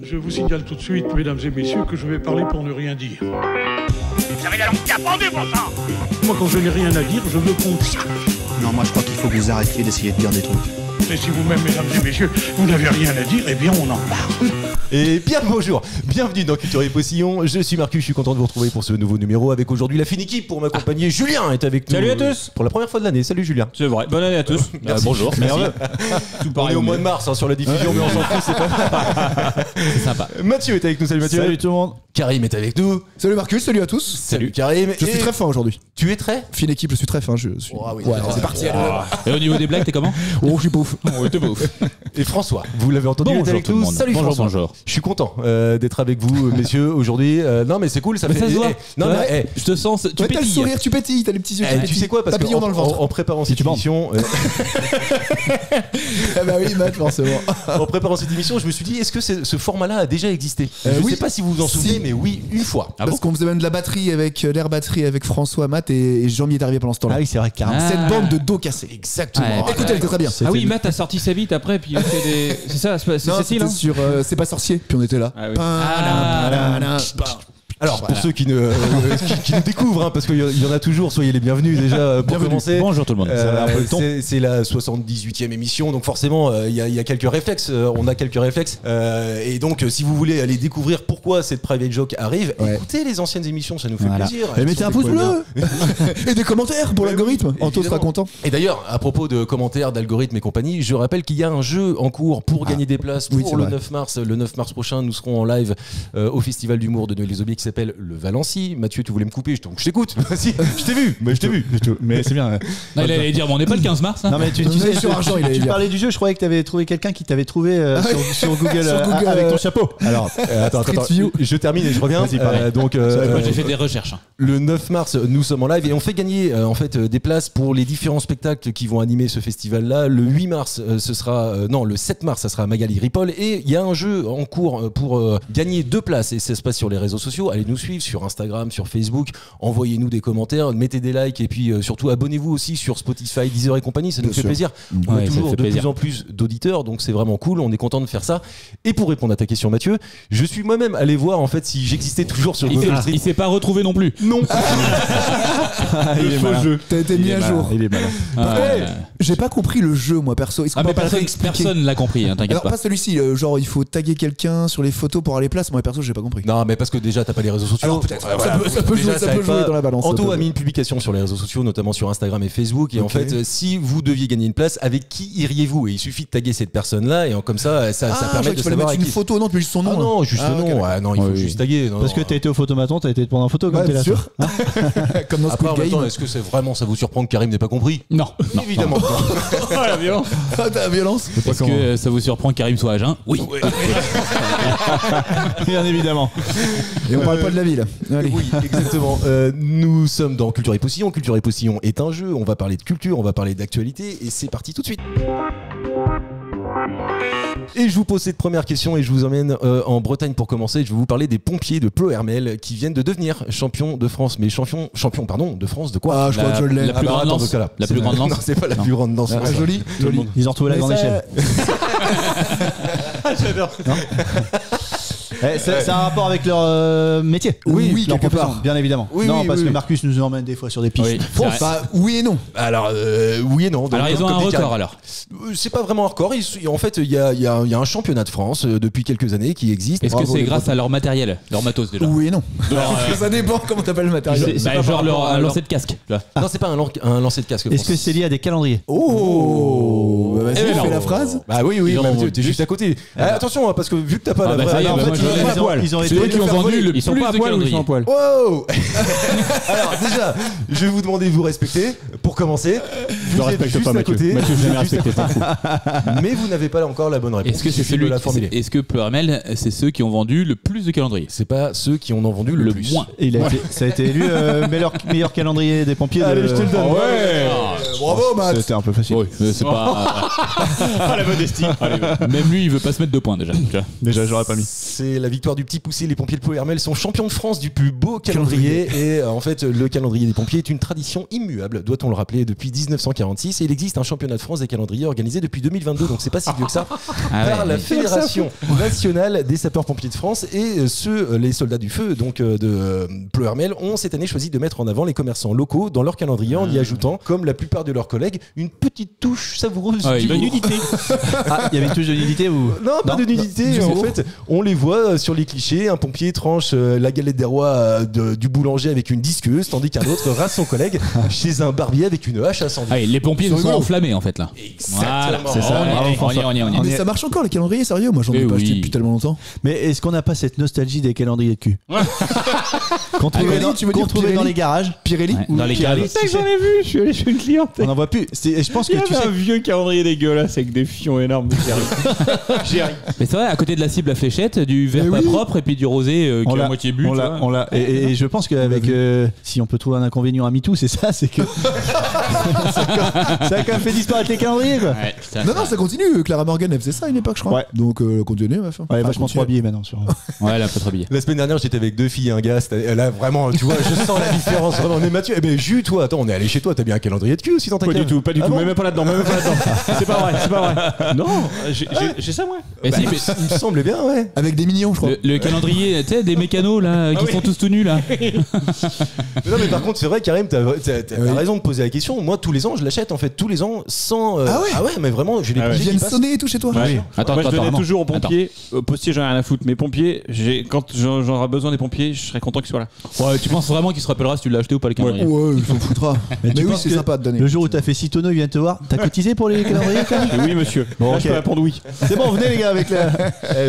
Je vous signale tout de suite, mesdames et messieurs, que je vais parler pour ne rien dire. Vous avez la langue qui a pendu, bon sang. Moi, quand je n'ai rien à dire, je veux qu'on sache. Non, moi je crois qu'il faut que vous arrêtiez d'essayer de dire des trucs. Et si vous-même, mesdames et messieurs, vous n'avez rien à dire, eh bien, on en parle. Et bien bonjour, bienvenue dans Culture et Postillon. Je suis Marcus, je suis content de vous retrouver pour ce nouveau numéro avec aujourd'hui la fine équipe pour m'accompagner. Julien est avec nous. Salut à tous. Pour la première fois de l'année. Salut Julien. C'est vrai. Bonne année à tous. Bonjour. Merci. Tout pareil. On est au mois de mars sur la diffusion, mais on s'en fout, c'est pas. C'est sympa. Mathieu est avec nous. Salut Mathieu. Salut tout le monde. Karim est avec nous. Salut Marcus, salut à tous. Salut Karim. Je suis très fin aujourd'hui. Tu es très Fine équipe, je suis très fin. Je suis... Oh, oui, ouais, c'est parti. Et au niveau des blagues, t'es comment? Oh, je suis pas ouf. Ouais, t'es pas ouf. Et François, vous l'avez entendu, il est avec nous. Salut bonjour, François. bonjour. Je suis content d'être avec vous, messieurs, aujourd'hui. Non, mais c'est cool, ça Mais fait. ça se voit. Non, mais je te sens. Tu Ouais, t'as le pétilles. sourire, tu pétilles, t'as les petits yeux. tu sais quoi, parce que papillon dans le ventre. en préparant cette émission, Ah bah oui, Matt, forcément. en préparant cette émission, je me suis dit, est-ce que ce format-là a déjà existé Je oui. sais pas si vous vous en souvenez, Si. mais oui, une fois. Ah Parce qu'on faisait même de la batterie avec l'air batterie avec François, Matt et Jean-Mi est arrivé pendant ce temps-là. Ah oui, c'est vrai, carrément. Ah. Cette bande de dos cassés. Exactement. Ouais. Écoutez, elle était très bien. Ah oui, Matt a sorti sa vite après, puis il a fait des. C'est ça, c'est Non, Cécile, c'était hein sur C'est pas sorcier, puis on était là. Ah oui. Alors, pour ceux qui nous découvrent, hein, parce qu'il y en a toujours, soyez les bienvenus déjà pour commencer. Bonjour tout le monde. Ça va un peu le ton. C'est la 78e émission, donc forcément, il y a quelques réflexes. On a quelques réflexes. Et donc, si vous voulez aller découvrir pourquoi cette private joke arrive, Ouais. écoutez les anciennes émissions, ça nous fait Voilà. plaisir. Et Elles mettez sont un pouce décollées bleu et des commentaires pour l'algorithme. Anto sera évidemment. content. Et d'ailleurs, à propos de commentaires, d'algorithmes et compagnie, je rappelle qu'il y a un jeu en cours pour gagner des places pour oui, c'est le vrai. 9 mars. Le 9 mars prochain, nous serons en live au Festival d'humour de Noël-les-Aubiers qui s'appelle le Valency. Mathieu, tu voulais me couper, donc je t'écoute. Vas-y, je t'ai vu. Mais je t'ai vu. Mais c'est bien. Non, il allait dire, bon, on n'est pas le 15 mars. Hein. Non, mais tu On sais, est sur argent, il allait tu dire. parlais du jeu, je croyais que tu avais trouvé quelqu'un qui t'avait trouvé sur Google, Sur Google, avec ton chapeau. Alors, attends, Street View. je termine et je reviens. Vas-y, pareil. Donc, Moi, j'ai fait des recherches. Hein. le 9 mars, nous sommes en live et on fait gagner en fait des places pour les différents spectacles qui vont animer ce festival-là. Le 8 mars, le 7 mars, ça sera à Magali Ripoll et il y a un jeu en cours pour gagner 2 places et ça se passe sur les réseaux sociaux. Allez nous suivre sur Instagram, sur Facebook, envoyez-nous des commentaires, mettez des likes et puis surtout abonnez-vous aussi sur Spotify, Deezer et compagnie, ça nous Bien fait sûr. plaisir. On Ouais, a ça toujours fait de plaisir. plus en plus d'auditeurs, donc c'est vraiment cool. On est content de faire ça. Et pour répondre à ta question, Mathieu, je suis moi-même allé voir en fait si j'existais toujours sur Google Street. Il s'est pas retrouvé non plus. Non. Il est malin. T'as été mis à jour. Il est malin. Ouais. J'ai pas compris le jeu, moi, perso. Est-ce qu'on Ah, mais peut pas personne réexpliquer personne l'a compris, hein, t'inquiète Alors, pas. pas celui-ci, genre il faut taguer quelqu'un sur les photos pour avoir les places. Moi, perso, j'ai pas compris. Non, mais parce que déjà, t'as pas les réseaux sociaux. Alors, peut-être. Voilà. Ça peut Déjà, jouer, ça peut aide jouer pas. dans la balance. ça Anto peut a jouer. mis une publication sur les réseaux sociaux, notamment sur Instagram et Facebook. Et en Ok. fait, si vous deviez gagner une place, avec qui iriez-vous? Et il suffit de taguer cette personne-là. Et comme ça, ça Ah, permet de qu'il fallait savoir mettre avec une qui. photo, non, puis juste son nom. Ah non, juste Ah, le ok, nom. Ouais, non, il faut Oui. juste taguer. Non, Parce que non. t'as été au photomaton, t'as été te prendre en photo comme Ouais, t'es bien là. sûr. Comme dans Après, en Squid même temps, Game. est-ce que c'est vraiment ça vous surprend que Karim n'ait pas compris? Non. Non. Évidemment. Oh, la violence. Ah, t'as la violence. Est-ce que ça vous surprend que Karim soit à jeun? Oui. Bien évidemment. Et on parle pas de la ville. Allez. Oui, exactement. Nous sommes dans Culture et Postillon. Culture et Postillon est un jeu. On va parler de culture, on va parler d'actualité. Et c'est parti tout de suite. Et je vous pose cette première question et je vous emmène en Bretagne pour commencer. Je vais vous parler des pompiers de Ploërmel qui viennent de devenir champions de France. Mais champions de France de quoi? Ah, je crois que je l'ai. La plus grande attends, lance. dans ce cas-là. La plus grande lance. Non, c'est pas la plus grande lance. Ah, joli, joli. Ils ont retrouvé la Mais grande ça- échelle. J'adore. C'est un rapport avec leur métier. Oui, leur quelque profession, part. bien évidemment. Oui, non, oui, parce oui. que Marcus nous emmène des fois sur des pistes. Oui. Bon, C'est vrai. bah, oui et non. Alors, oui et non. Donc, Alors, ils ont comme un dit record Karim. alors. C'est pas vraiment un record. En fait, il y a un championnat de France depuis quelques années qui existe. Est-ce que Bravo, c'est les grâce à leur matériel, leur matos déjà? Oui et non. Ça dépend comment t'appelles le matériel. Bah, genre leur lancer de casque. tu vois. Non, c'est pas un lancer de casque. Est-ce français. que c'est lié à des calendriers? Oh, bah, Eh vas-y, ben fais non. la phrase. Bah oui, Ils ont Mathieu, t'es juste- juste à côté. Attention, hein, parce que vu que t'as pas Ah la bah vraie. ça y est, Alors, bah en fait, moi, je l'ai. Ils ont C'est été eux qui ont vendu le Ils sont plus pas à de poil ou ils sont calendriers. à poil? Wow. Alors déjà, je vais vous demander de vous respecter pour commencer. Vous êtes respecte juste pas, à Mathieu. côté, Mathieu, je l'ai jamais respecté, t'en fous. mais vous n'avez pas encore la bonne réponse. Est-ce que c'est Il suffit de celui la formuler? Est-ce que Ploërmel, c'est ceux qui ont vendu le plus de calendriers? C'est pas ceux qui en ont vendu le Le plus. moins. Ça a été élu meilleur calendrier des pompiers. Allez, je te le donne. Ouais. Bravo, Matt. C'était un peu facile. Oui, mais c'est pas. Ah, la modestie. Même lui, il veut pas se mettre 2 points déjà. tu vois. Déjà, j'aurais pas mis. C'est c'est la victoire du Petit Poussé. Les pompiers de Ploermel sont champions de France du plus beau calendrier. Et en fait, le calendrier des pompiers est une tradition immuable, doit-on le rappeler, depuis 1946. Et il existe un championnat de France des calendriers organisé depuis 2022, donc c'est pas si vieux que ça, par la Fédération nationale des sapeurs-pompiers de France. Et les soldats du feu donc de Ploermel ont cette année choisi de mettre en avant les commerçants locaux dans leur calendrier en y ajoutant, comme la plupart de leurs collègues, une petite touche savoureuse de nudité. Ah, il y avait une touche de nudité ou Non, pas de nudité. En fait, on les voit sur les clichés. Un pompier tranche la galette des rois du boulanger avec une disqueuse, tandis qu'un autre rase son collègue chez un barbier avec une hache incendie. Ah, les pompiers sont enflammés en fait là. Exactement. C'est ça. On y est. Mais ça marche encore les calendriers, sérieux? Moi j'en ai pas acheté depuis tellement longtemps. Mais est-ce qu'on n'a pas cette nostalgie des calendriers de cul qu'on trouvait dans les garages? Pirelli? Dans les garages. C'est que j'en ai vu, je suis allé chez une cliente. On n'en voit plus. Je pense Il y que tu avait sais. un vieux calendrier dégueulasse avec des fions énormes. J'ai ri. Mais c'est vrai, à côté de la cible à fléchette, du vert pas propre et puis du rosé qui est à moitié bu. On l'a. Et je pense qu'avec si on peut trouver un inconvénient à MeToo, c'est ça, c'est que ça a quand même fait disparaître les calendriers quoi. Ouais, Non, ça continue. Clara Morgan, elle faisait ça à une époque, je crois. Ouais. Donc, continuez, ma femme. Ouais, vachement trop habillé maintenant sur. Ouais, elle a pas trop habillé. La semaine dernière, j'étais avec 2 filles et un gars. Là, vraiment, tu vois, je sens la différence. Vraiment, mais Mathieu, Jus, toi, attends, on est allé chez toi. T'as bien un calendrier de cul aussi dans ta Pas cave? du tout, pas du tout. bon Même pas là-dedans, C'est pas vrai. Non, j'ai ça, moi. Mais si, mais Il me semblait bien, ouais. Avec des mignons, je crois. le calendrier, tu sais, des mécanos là, qui sont tous tout nus là. Mais non, mais par contre, c'est vrai, Karim, t'as raison de poser la question. Moi, tous les ans, je l'achète en fait, tous les ans, sans. Ah ouais mais vraiment, j'ai des Ah ouais. Ils pompiers viennent qui passent. sonner et tout chez toi. Ouais. Attends, Moi, je donnais vraiment. toujours aux pompiers. Postiers, j'en ai rien à foutre. Mais pompiers, quand j'aurai besoin des pompiers, je serais content qu'ils soient là. Ouais, tu penses vraiment qu'il se rappellera si tu l'as acheté ou pas le calendrier? Ouais, il s'en foutra. Mais tu oui, penses c'est que sympa de donner. Le jour où t'as fait 6 tonneaux, il vient te voir. T'as cotisé pour les calendriers quand même? Oui, monsieur. Bon, Là, je ok. peux répondre oui. C'est bon, venez les gars avec la.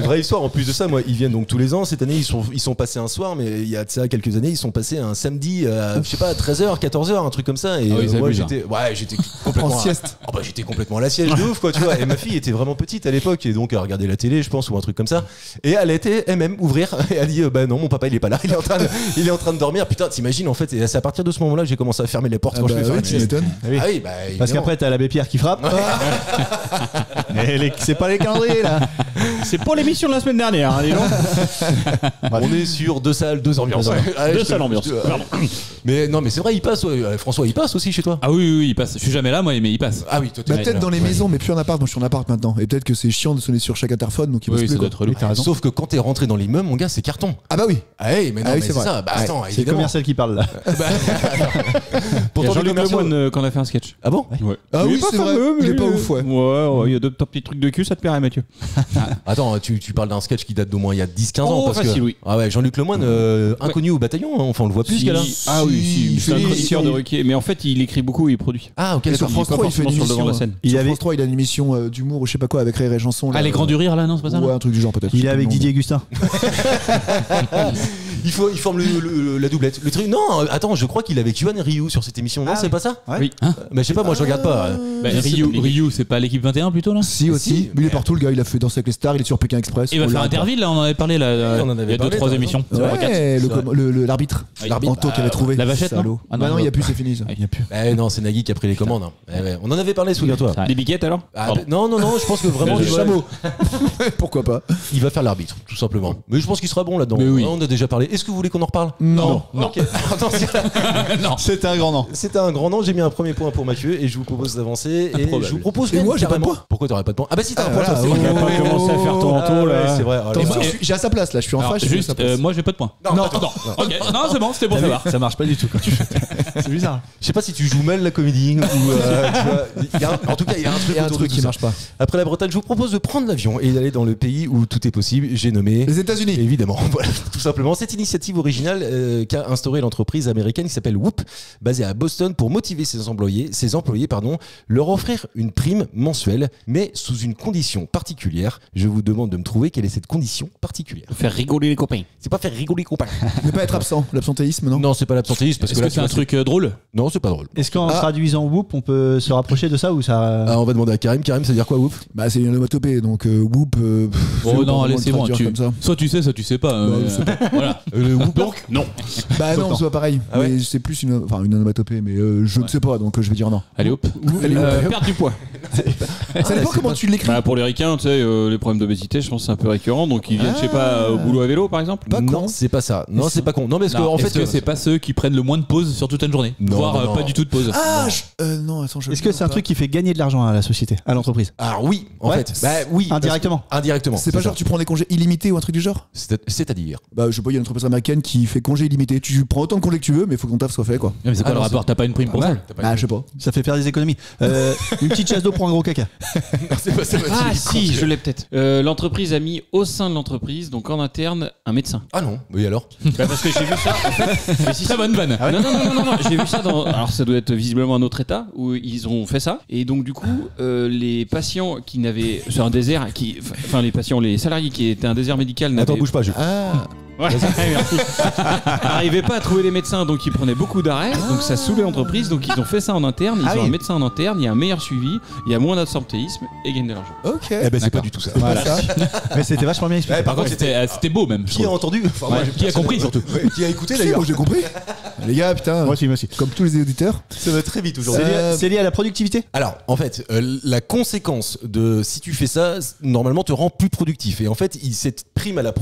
Vraie histoire, en plus de ça, moi, ils viennent donc tous les ans. Cette année, ils sont passés un soir, mais il y a de ça quelques années, ils sont passés un samedi, je sais pas, à 13h, 14h, un truc comme ça. Et Ah oui, ils moi, abusent, j'étais complètement. En sieste. J'étais complètement à la siège de ouf, quoi, tu vois. Et ma fille était vraiment petite à l'époque, et donc elle regardait la télé, je pense, ou un truc comme ça. Et elle était elle-même ouvrir, et elle dit, bah non, mon papa, il est pas là, il est en train de dormir. Putain, t'imagines, en fait, et c'est à partir de ce moment-là que j'ai commencé à fermer les portes Ah quand je bah fais faire oui, la tu sieste. m'étonnes. Ah oui, bah, Parce évidemment. qu'après t'as l'abbé Pierre qui frappe. C'est pas les calendriers là. C'est pour l'émission de la semaine dernière, hein, dis donc. On est sur 2 salles, 2 ambiances. Allez, Deux je te- salles ambiance. je te- Mais non, mais c'est vrai, il passe. François, il passe aussi chez toi. Ah oui, il passe. Je suis jamais là, moi, mais il passe. Ah oui, toi, Bah, t'es- peut-être dans les maisons, mais plus en appart. Moi, je suis en appart maintenant. Et peut-être que c'est chiant de sonner sur chaque interphone, donc il passe Oui, plus. ça doit quoi. être relou. Sauf que quand t'es rentré dans l'immeuble, mon gars, c'est carton. Ah bah oui. Ah oui, mais non, Ah oui, mais c'est vrai. ça. Bah Ouais. attends, C'est le évidemment. commercial qui parle là. Il y a Pourtant, les Jean-Luc commerciaux- Lemoyne quand on a fait un sketch. Ah bon? Ouais. Ah Il oui, est pas c'est vrai. fameux, Il est mais- pas ouf, ouais. Ouais, il y a 2 petits trucs de cul, ça te plairait, Mathieu. Attends, tu parles d'un sketch qui date d'au moins il y a 10-15 ans. Oh, parce facile, que... oui. Ah ouais, Jean-Luc Lemoyne, inconnu au bataillon, hein, enfin on le voit plus ce gars-là. Ah oui, si, c'est un si, chroniqueur si. de Ruquier. Mais en fait, il écrit beaucoup et il produit. Ah ok, Et sur d'accord. France 3, il fait une forcément sur le devant émission. de la scène. Il Sur avait- France 3, il a une émission d'humour ou je sais pas quoi avec Rire et Chanson. Ah, les grands du rire là, non, c'est pas ça? Ouais, un truc du genre peut-être. Il est avec Didier Gustin. Il forme la doublette. Le truc, non, attends, je crois qu'il est avec Yuan et Ryu sur cette émission. Non, Ah c'est oui. pas ça? Oui. Mais je sais pas, moi je regarde pas. Bah, Ryu, c'est pas l'équipe 21 plutôt là? Si aussi. Si, Mais il est partout, le gars. Il a fait Danser avec les stars. Il est sur Pékin Express. Il va faire Interville là, on en avait parlé là. on en avait il y a parlé, 2-3 t'as émissions. raison. Ouais, l'arbitre. L'arbitre. Anto qui avait trouvé. La vachette, non? Salaud. Ah, Bah non, non, il y a non. plus, c'est fini ça. Il y a plus. Eh non, c'est Nagui qui a pris les commandes. Hein. Eh ouais. On en avait parlé, souviens-toi. Ouais. Des biquettes alors Ah, non, je pense que vraiment Le il va- chameau. Pourquoi pas? il va faire l'arbitre, tout simplement. Mais je pense qu'il sera bon là-dedans. Mais oui. On a déjà parlé. Est-ce que vous voulez qu'on en reparle? Non. Ok. Attention. C'était un grand nom. C'était un grand nom. J'ai mis un premier point pour Mathieu et je vous propose d'avancer. Et Improbable. je vous propose. Et même moi, j'ai pas de carrément- point. Pourquoi t'aurais pas de point? Ah bah si, t'as un point. voilà. toi, c'est vrai. Il va pas commencer à faire Toronto Ah ouais, là. c'est vrai. Oh là Attention, là. j'ai à sa place là. Je suis en Alors, face. je suis à juste, sa place. moi j'ai pas de points. Non, Ok, non, c'est bon, c'était pour savoir. Ça marche pas du tout quand tu fais. C'est bizarre. Je sais pas si tu joues mal la comédie ou tu vois, en tout cas il y a un truc, Il y a un autour truc de qui tout ça. marche pas. Après la Bretagne, je vous propose de prendre l'avion et d'aller dans le pays où tout est possible. J'ai nommé Les États-Unis. évidemment, voilà, tout simplement cette initiative originale qu'a instaurée l'entreprise américaine qui s'appelle Whoop, basée à Boston pour motiver ses employés, leur offrir une prime mensuelle, mais sous une condition particulière. Je vous demande de me trouver quelle est cette condition particulière. Faire rigoler les copains. C'est pas faire rigoler les copains. Ne pas être absent. L'absentéisme, non? Non, c'est pas l'absentéisme parce Est-ce que là que c'est un tu vas- truc drôle? Non, c'est pas drôle. Est-ce qu'en Ah. traduisant Whoop, on peut se rapprocher de ça ou ça. Ah, on va demander à Karim. Karim, ça veut dire quoi Whoop? Bah, c'est une onomatopée. Donc, whoop. Oh non, allez, c'est bon. Comme ça. Soit tu sais pas. Bah, je sais Voilà. Donc, non. Bah non, c'est pas pareil. Ah ouais Mais c'est plus une onomatopée, mais je ne sais pas, donc je vais dire non. Allez hop. Perdre du poids. Ça dépend comment tu l'écris. Bah, pour les ricains, tu sais, les problèmes d'obésité, je pense que c'est un peu récurrent. Donc ils viennent, je sais pas, au boulot à vélo par exemple. Non, c'est pas ça. Non, c'est pas con. Non, parce que en Est-ce fait, que c'est pas ceux qui prennent le moins de pauses sur toute une journée, Non, voire non. pas du tout de pause. Non, attends, je. Est-ce que c'est un truc qui fait gagner de l'argent à la société, à l'entreprise? alors oui, en Ouais. fait. Bah oui. Indirectement. Indirectement. C'est pas genre tu prends des congés illimités ou un truc du genre? C'est-à-dire. Bah je sais pas, il y a une entreprise américaine qui fait congé illimité. Tu prends autant de congés que tu veux, mais il faut que ton taf soit fait quoi. Mais c'est quoi le non, rapport? T'as pas une prime pour ça? Bah je sais pas. Ça fait faire des économies. Une petite chasse d'eau pour un gros caca. C'est pas ça. Ah si, je l'ai peut-être. L'entreprise a mis au sein de l'entreprise, donc en interne, un médecin. Ah non. Oui alors. Bah, parce que j'ai vu ça. En fait, mais si, Très bonne vanne. non, j'ai vu ça dans. Alors ça doit être visiblement un autre état où ils ont fait ça. Et donc du coup, les patients qui n'avaient sur un désert, les salariés qui étaient un désert médical, Attends, n'avaient bouge pas. Ouais, merci. N'arrivaient pas à trouver les médecins, donc ils prenaient beaucoup d'arrêts, donc ça saoulait l'entreprise, donc ils ont fait ça en interne, ils ont un médecin en interne, il y a un meilleur suivi, il y a moins d'absentéisme et gagnent de l'argent. Ok. Eh ben c'est pas du tout ça. Voilà. Mais c'était vachement bien expliqué. Par contre, C'était beau même. je qui a trouve. entendu Enfin, moi, Qui a compris surtout. Ouais, qui a écouté Si, d'ailleurs moi j'ai compris. Les gars, putain. Moi aussi. Comme tous les auditeurs. Ça va très vite C'est aujourd'hui. lié à la productivité? Alors, en fait, la conséquence de si tu fais ça, normalement, te rend plus productif. Et en fait, cette prime à la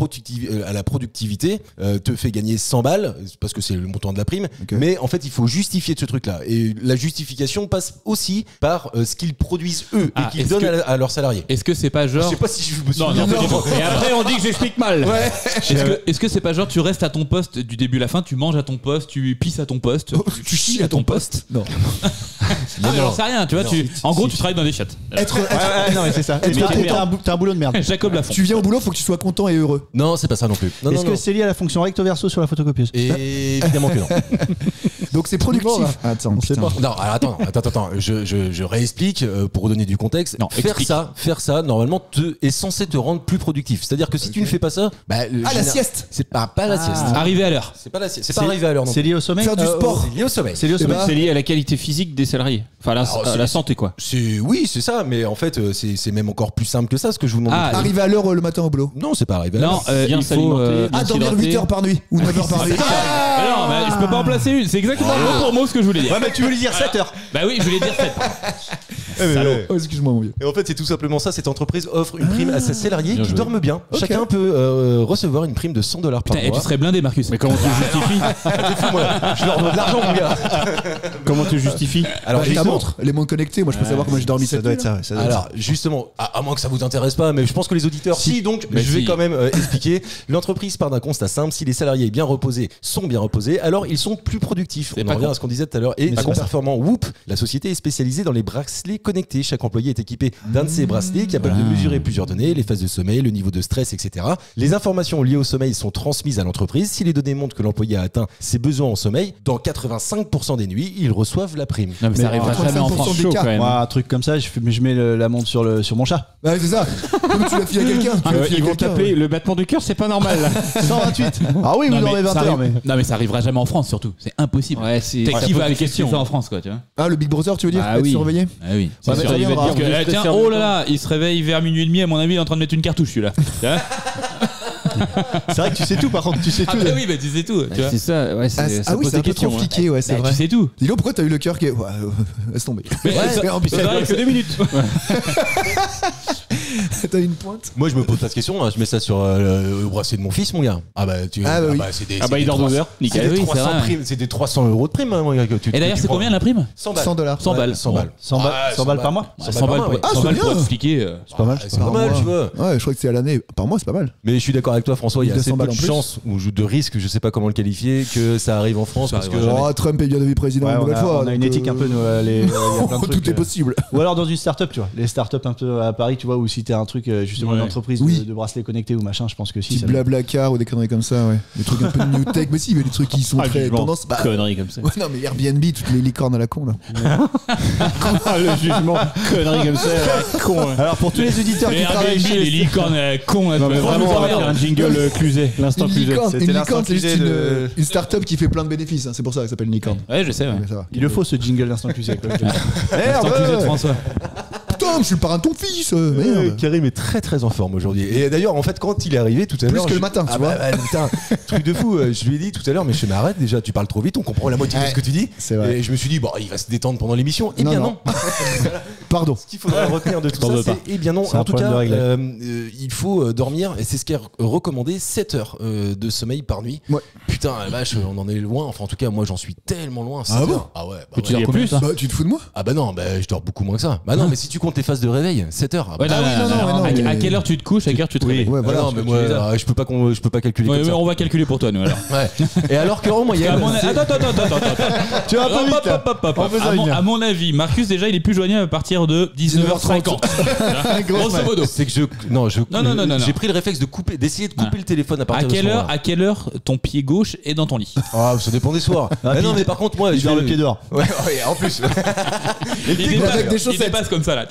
productivité te fait gagner 100 balles, parce que c'est le montant de la prime. Ok. Mais en fait, il faut justifier de ce truc-là. Et la justification passe aussi par ce qu'ils produisent eux Ah, et qu'ils est-ce donnent que- à leurs salariés. Est-ce que c'est pas Je genre. sais pas si je me suis Non, non, pas du tout. Et après on dit que j'explique mal. Ouais. Est-ce que c'est pas genre tu restes à ton poste du début à la fin, tu manges à ton poste, tu pisses à ton poste, Tu chies à ton poste? Non. Ah, mais j'en sais rien, tu vois. En gros, tu travailles dans des chiottes. Non, mais c'est ça. Être T'as un boulot de merde. Jacob Lafont. Tu viens au boulot, faut que tu sois content et heureux. Non, c'est pas ça non plus. Non, Est-ce non, que c'est lié à la fonction recto verso sur la photocopieuse? Et évidemment que non. Donc c'est productif. Attends, On sait putain. pas. Non, alors attends. Je réexplique pour redonner du contexte. Non, explique. Faire ça, normalement, est censé te rendre plus productif. C'est-à-dire que si tu ne fais pas ça, bah, La sieste. c'est pas la sieste. Arrivé à l'heure. C'est pas la sieste. C'est pas arrivé à l'heure non C'est lié au sommeil? Faire du sport. C'est lié au sommeil. C'est lié au sommeil. C'est lié à la qualité physique des salariés. Enfin, à la santé quoi. Oui, c'est ça, mais en fait, c'est même encore plus simple que ça, ce que je vous demande. Ah, de faire. Arriver à l'heure le matin au boulot. Non, c'est pas arrivé à Non, l'heure. Bien il faut. s'alimenter, bien Dormir s'hydrater. 8 heures par nuit ou 9 heures par nuit. Mais non, mais je peux pas en placer une. C'est exactement mot pour mot ce que je voulais dire. Ouais, mais tu veux lui dire 7 heures. Bah oui, je voulais dire 7. Oh, excuse-moi mon vieux. Et en fait, c'est tout simplement ça. Cette entreprise offre une prime à ses salariés Bien qui joué. dorment bien. Ok. Chacun peut recevoir une prime de $100 par Putain, et mois. tu serais blindé, Marcus. Mais comment tu justifies Je leur donne de l'argent, mon gars. Comment tu justifies Alors, Ta justement, montre, les montres connectées, moi je peux savoir comment j'ai dormi Ça cette doit nuit. être ça, ouais, ça doit être ça. Alors justement, à moins que ça vous intéresse pas, mais je pense que les auditeurs, si donc, Mais je vais si. quand même expliquer. L'entreprise part d'un constat simple: si les salariés sont bien reposés, alors ils sont plus productifs. On en pas revient con. à ce qu'on disait tout à l'heure. Et Mais sont c'est performants. Whoop, la société est spécialisée dans les bracelets connectés. Chaque employé est équipé d'un de ces bracelets capable de mesurer plusieurs données, les phases de sommeil, le niveau de stress, etc. Les informations liées au sommeil sont transmises à l'entreprise. Si les données montrent que l'employé a atteint ses besoins en sommeil, dans 85% des nuits, ils reçoivent la prime. Non, mais ça arrivera jamais en 35% France. des Chaud cas. quand même. Moi, un truc comme ça, je mets la montre sur mon chat. Ouais, c'est ça. Comme tu l'as filé à quelqu'un. Tu l'as filé Ils à vont quelqu'un, t'appeler ouais. le battement du cœur, c'est pas normal là. 128. Ah oui, Non, vous mais dormez 20 ça heures, arrive- mais. Non, mais ça arrivera jamais en France surtout. C'est impossible. Ouais, c'est. T'es ça qui pose va des aller questions. ça en France, quoi, tu vois. Ah, le Big Brother, tu veux dire? Ah Être oui. surveillé? Ah oui. Ouais, C'est mais sûr, il va te reviendra. dire que, Juste tiens, faire oh du là là, il se réveille vers minuit et demi, à mon avis, il est en train de mettre une cartouche, celui-là. Tu vois. C'est vrai que tu sais tout, par contre, tu sais Ah tout. bah oui, bah tu sais tout. Tu vois. C'est ça, ouais, ça Ah oui, pose c'est un des peu trop questions. hein. fliqué, ouais, c'est Bah, vrai. tu sais tout. Dis donc, pourquoi t'as eu le cœur qui est. Ouais, laisse tomber. Mais Ouais, ça- mais en plus, ça arrive que 2 minutes. T'as une pointe? Moi, je me pose pas de question. Hein. Je mets ça sur le bracelet de mon fils, mon gars. Ah bah, Ah bah oui. c'est des. Ah bah, il dort 2 heures. C'est Nickel. des Oui, c'est 300 vrai. primes, c'est des 300 € de prime, hein, mon gars, que tu- Et que d'ailleurs, tu c'est prends. combien la prime 100 balles. 100 $. 100 balles. 100 balles. 100 balles, Ah, 100 balles par mois. 100 balles pour, ouais. Ah, 100 c'est balles pour bien. expliquer. C'est pas mal. C'est pas mal, tu vois. Ouais, je crois que c'est à l'année. Par mois, c'est pas mal. Mais je suis d'accord avec toi, François. Il y a 200 assez peu balles de en plus. chances ou de risque, je sais pas comment le qualifier, que ça arrive en France Ça parce que. arrivera jamais. Oh, Trump est bien devenu président Ouais, une on nouvelle a, fois. on a une donc, éthique un peu, nous, il y a plein de trucs, Tout est possible. Ou alors dans une start-up, tu vois. Les start-up un peu à Paris, tu vois, où si t'es un truc, justement, Ouais. une entreprise Oui. de bracelets connectés ou machin, je pense que si. Petit ça- blablacar ou des conneries comme ça, ouais. Des trucs un peu new tech, mais si, mais des trucs qui sont très tendance. Bah, Conneries comme ça. ouais, non, mais Airbnb, toutes les licornes à la con, là. Ah, le jugement, connerie comme ça, con. ouais. Alors pour tous les auditeurs qui Les travaillent Airbnb, chez les licornes cons, là, Non, mais tu vois, vraiment, nous on va emmerde. faire un jingle Cluzet, l'instant Une Cluzet. licorne, C'était une l'instant licorne, c'est juste Cluzet de- une start-up qui fait plein de bénéfices, hein. C'est pour ça qu'elle s'appelle une licorne. Ouais, je sais, ouais. Mais ça va. Il le faut ce jingle d'instant Cluzet. Instant Cluzet de François. Putain, putain, je suis le parrain de ton fils. Merde. Karim est très très en forme aujourd'hui. Et d'ailleurs, en fait, quand il est arrivé tout à l'heure. Plus que le matin, tu vois. Putain, truc de fou. Je lui ai dit tout à l'heure, mais je m'arrête déjà, tu parles trop vite, on comprend la moitié de ce que tu dis. C'est vrai. Et je me suis dit, bon, il va se détendre pendant l'émission. Eh bien non. Pardon. Ce qu'il faudra retenir de tout ça, c'est eh bien non. En tout cas, il faut dormir, et c'est ce qui est recommandé, 7 heures de sommeil par nuit. Ouais. Putain, la vache, on en est loin. Enfin, en tout cas, moi, j'en suis tellement loin. Ah bon? Ah ouais. Tu dors plus Bah, tu te fous de moi? Ah bah non, bah, je dors beaucoup moins que ça. Bah non, mais si tu comptes tes phases de réveil, 7 heures. Ouais, à quelle heure tu te couches, à quelle heure tu te réveilles? Ouais, voilà. non, mais moi, je peux pas calculer Ouais, comme mais ça. on va calculer pour toi, nous alors. Ouais. Et alors qu'en moyenne, Attends. Tu vas pas vite, là. À mon avis, Marcus, déjà, il est plus joignable à partir de 19h50. Grosso modo. c'est que Non. j'ai pris le réflexe d'essayer de couper le téléphone à partir de ce moment-là. À quelle heure ton pied gauche est dans ton lit? Ah, ça dépend des soirs. Non, mais par contre, moi, Je garde le pied dehors. Ouais, en plus. Il dépasse comme ça là.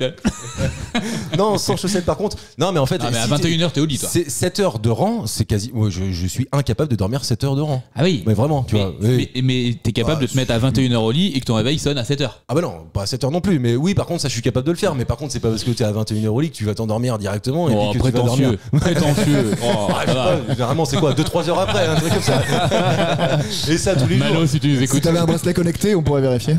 Non, sans chaussettes par contre. Non, mais en fait. Ah, mais à 21h, t'es au lit, toi. C'est 7 heures de rang, c'est quasi. Ouais, je suis incapable de dormir 7 heures de rang. Ah oui. Mais vraiment, tu vois. Oui. Mais t'es capable de te mettre à 21h au lit et que ton réveil sonne à 7h. Ah bah non, pas à 7 heures non plus. Mais oui, par contre, ça, je suis capable de le faire. Mais par contre, c'est pas parce que t'es à 21h au lit que tu vas t'endormir directement. Et puis que tu vas dormir. Prétentieux. Oh, Ah, je sais pas, généralement, c'est quoi 2-3 heures après, un truc comme ça. Et ça tous les jours. Malo, si tu nous Si écoutes. t'avais un bracelet connecté, on pourrait vérifier.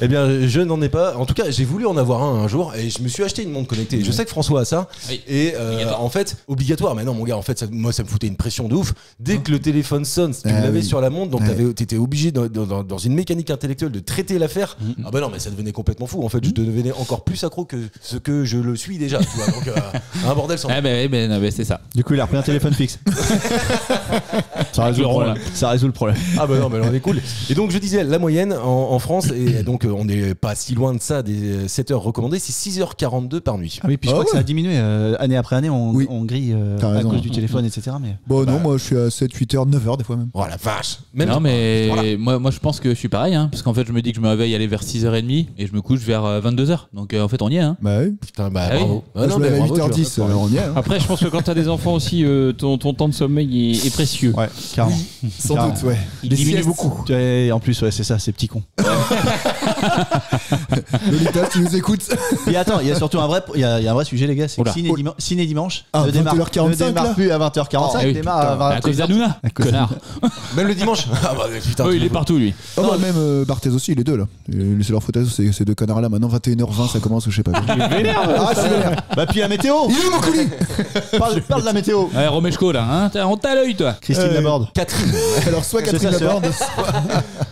Eh bien, je n'en ai pas. En tout cas, j'ai voulu en avoir un jour et je me suis acheté une montre connectée. Je sais que François a ça. Oui. Et en fait, obligatoire. Mais non, mon gars, en fait, moi, ça me foutait une pression de ouf. Dès que le téléphone sonne, tu l'avais sur la montre, donc t'étais obligé dans une mécanique intellectuelle de traiter l'affaire. Ah bah non, mais ça devenait complètement fou. En fait, je devenais encore plus accro que ce que je le suis déjà. Tu vois, donc un bordel sans. Ah ben c'est ça. Du coup, il a repris un téléphone fixe. Ça résout le problème. Ah bah non, mais là, on est cool. Et donc, je disais, la moyenne en France, et donc on n'est pas si loin de ça, des 7 heures recommandées, c'est 6h42 par nuit. Ah oui, puis je crois que ça a diminué. Année après année, on grille T'as à raison. cause du téléphone, etc. Mais... Bon, non, moi je suis à 7, 8 heures, 9 heures des fois même. Oh la vache. Même Non, mais voilà. moi je pense que je suis pareil, hein, parce qu'en fait je me dis que je me réveille aller vers 6h30 et je me couche vers 22h. Donc en fait on y est. Hein. Bah oui. Putain, bah Ah oui. bravo. Moi, je me lève à 8h10, on y est. Hein. Après, je pense que quand t'as des enfants aussi, ton temps de sommeil est précieux. Ouais, carrément. Sans doute, ouais. Il diminue siestes. beaucoup. Et en plus, ouais, c'est ça, ces petits cons. Lolita, tu nous écoutes. Et attends, il y a surtout un vrai sujet, les gars. C'est que Ciné Dimanche Ah, ne démarre 20h45, là. plus à 20h45, Ah oui, il démarre à 20h. À cause d'Anouna, connard. Même le dimanche. Ah bah putain. Il est partout lui. Oh, bah, même Barthez aussi, les deux là. C'est leur faute à eux, ces deux connards là. Maintenant 21h20, ça commence ou je sais pas. Ah, je suis vénère. Bah, puis la météo. Il est où mon colis? Parle de la météo. Ouais, Romeshko là, hein, on t'a l'œil toi. Christine Laborde. Catherine. Alors, soit C'est Catherine sa sœur. Laborde.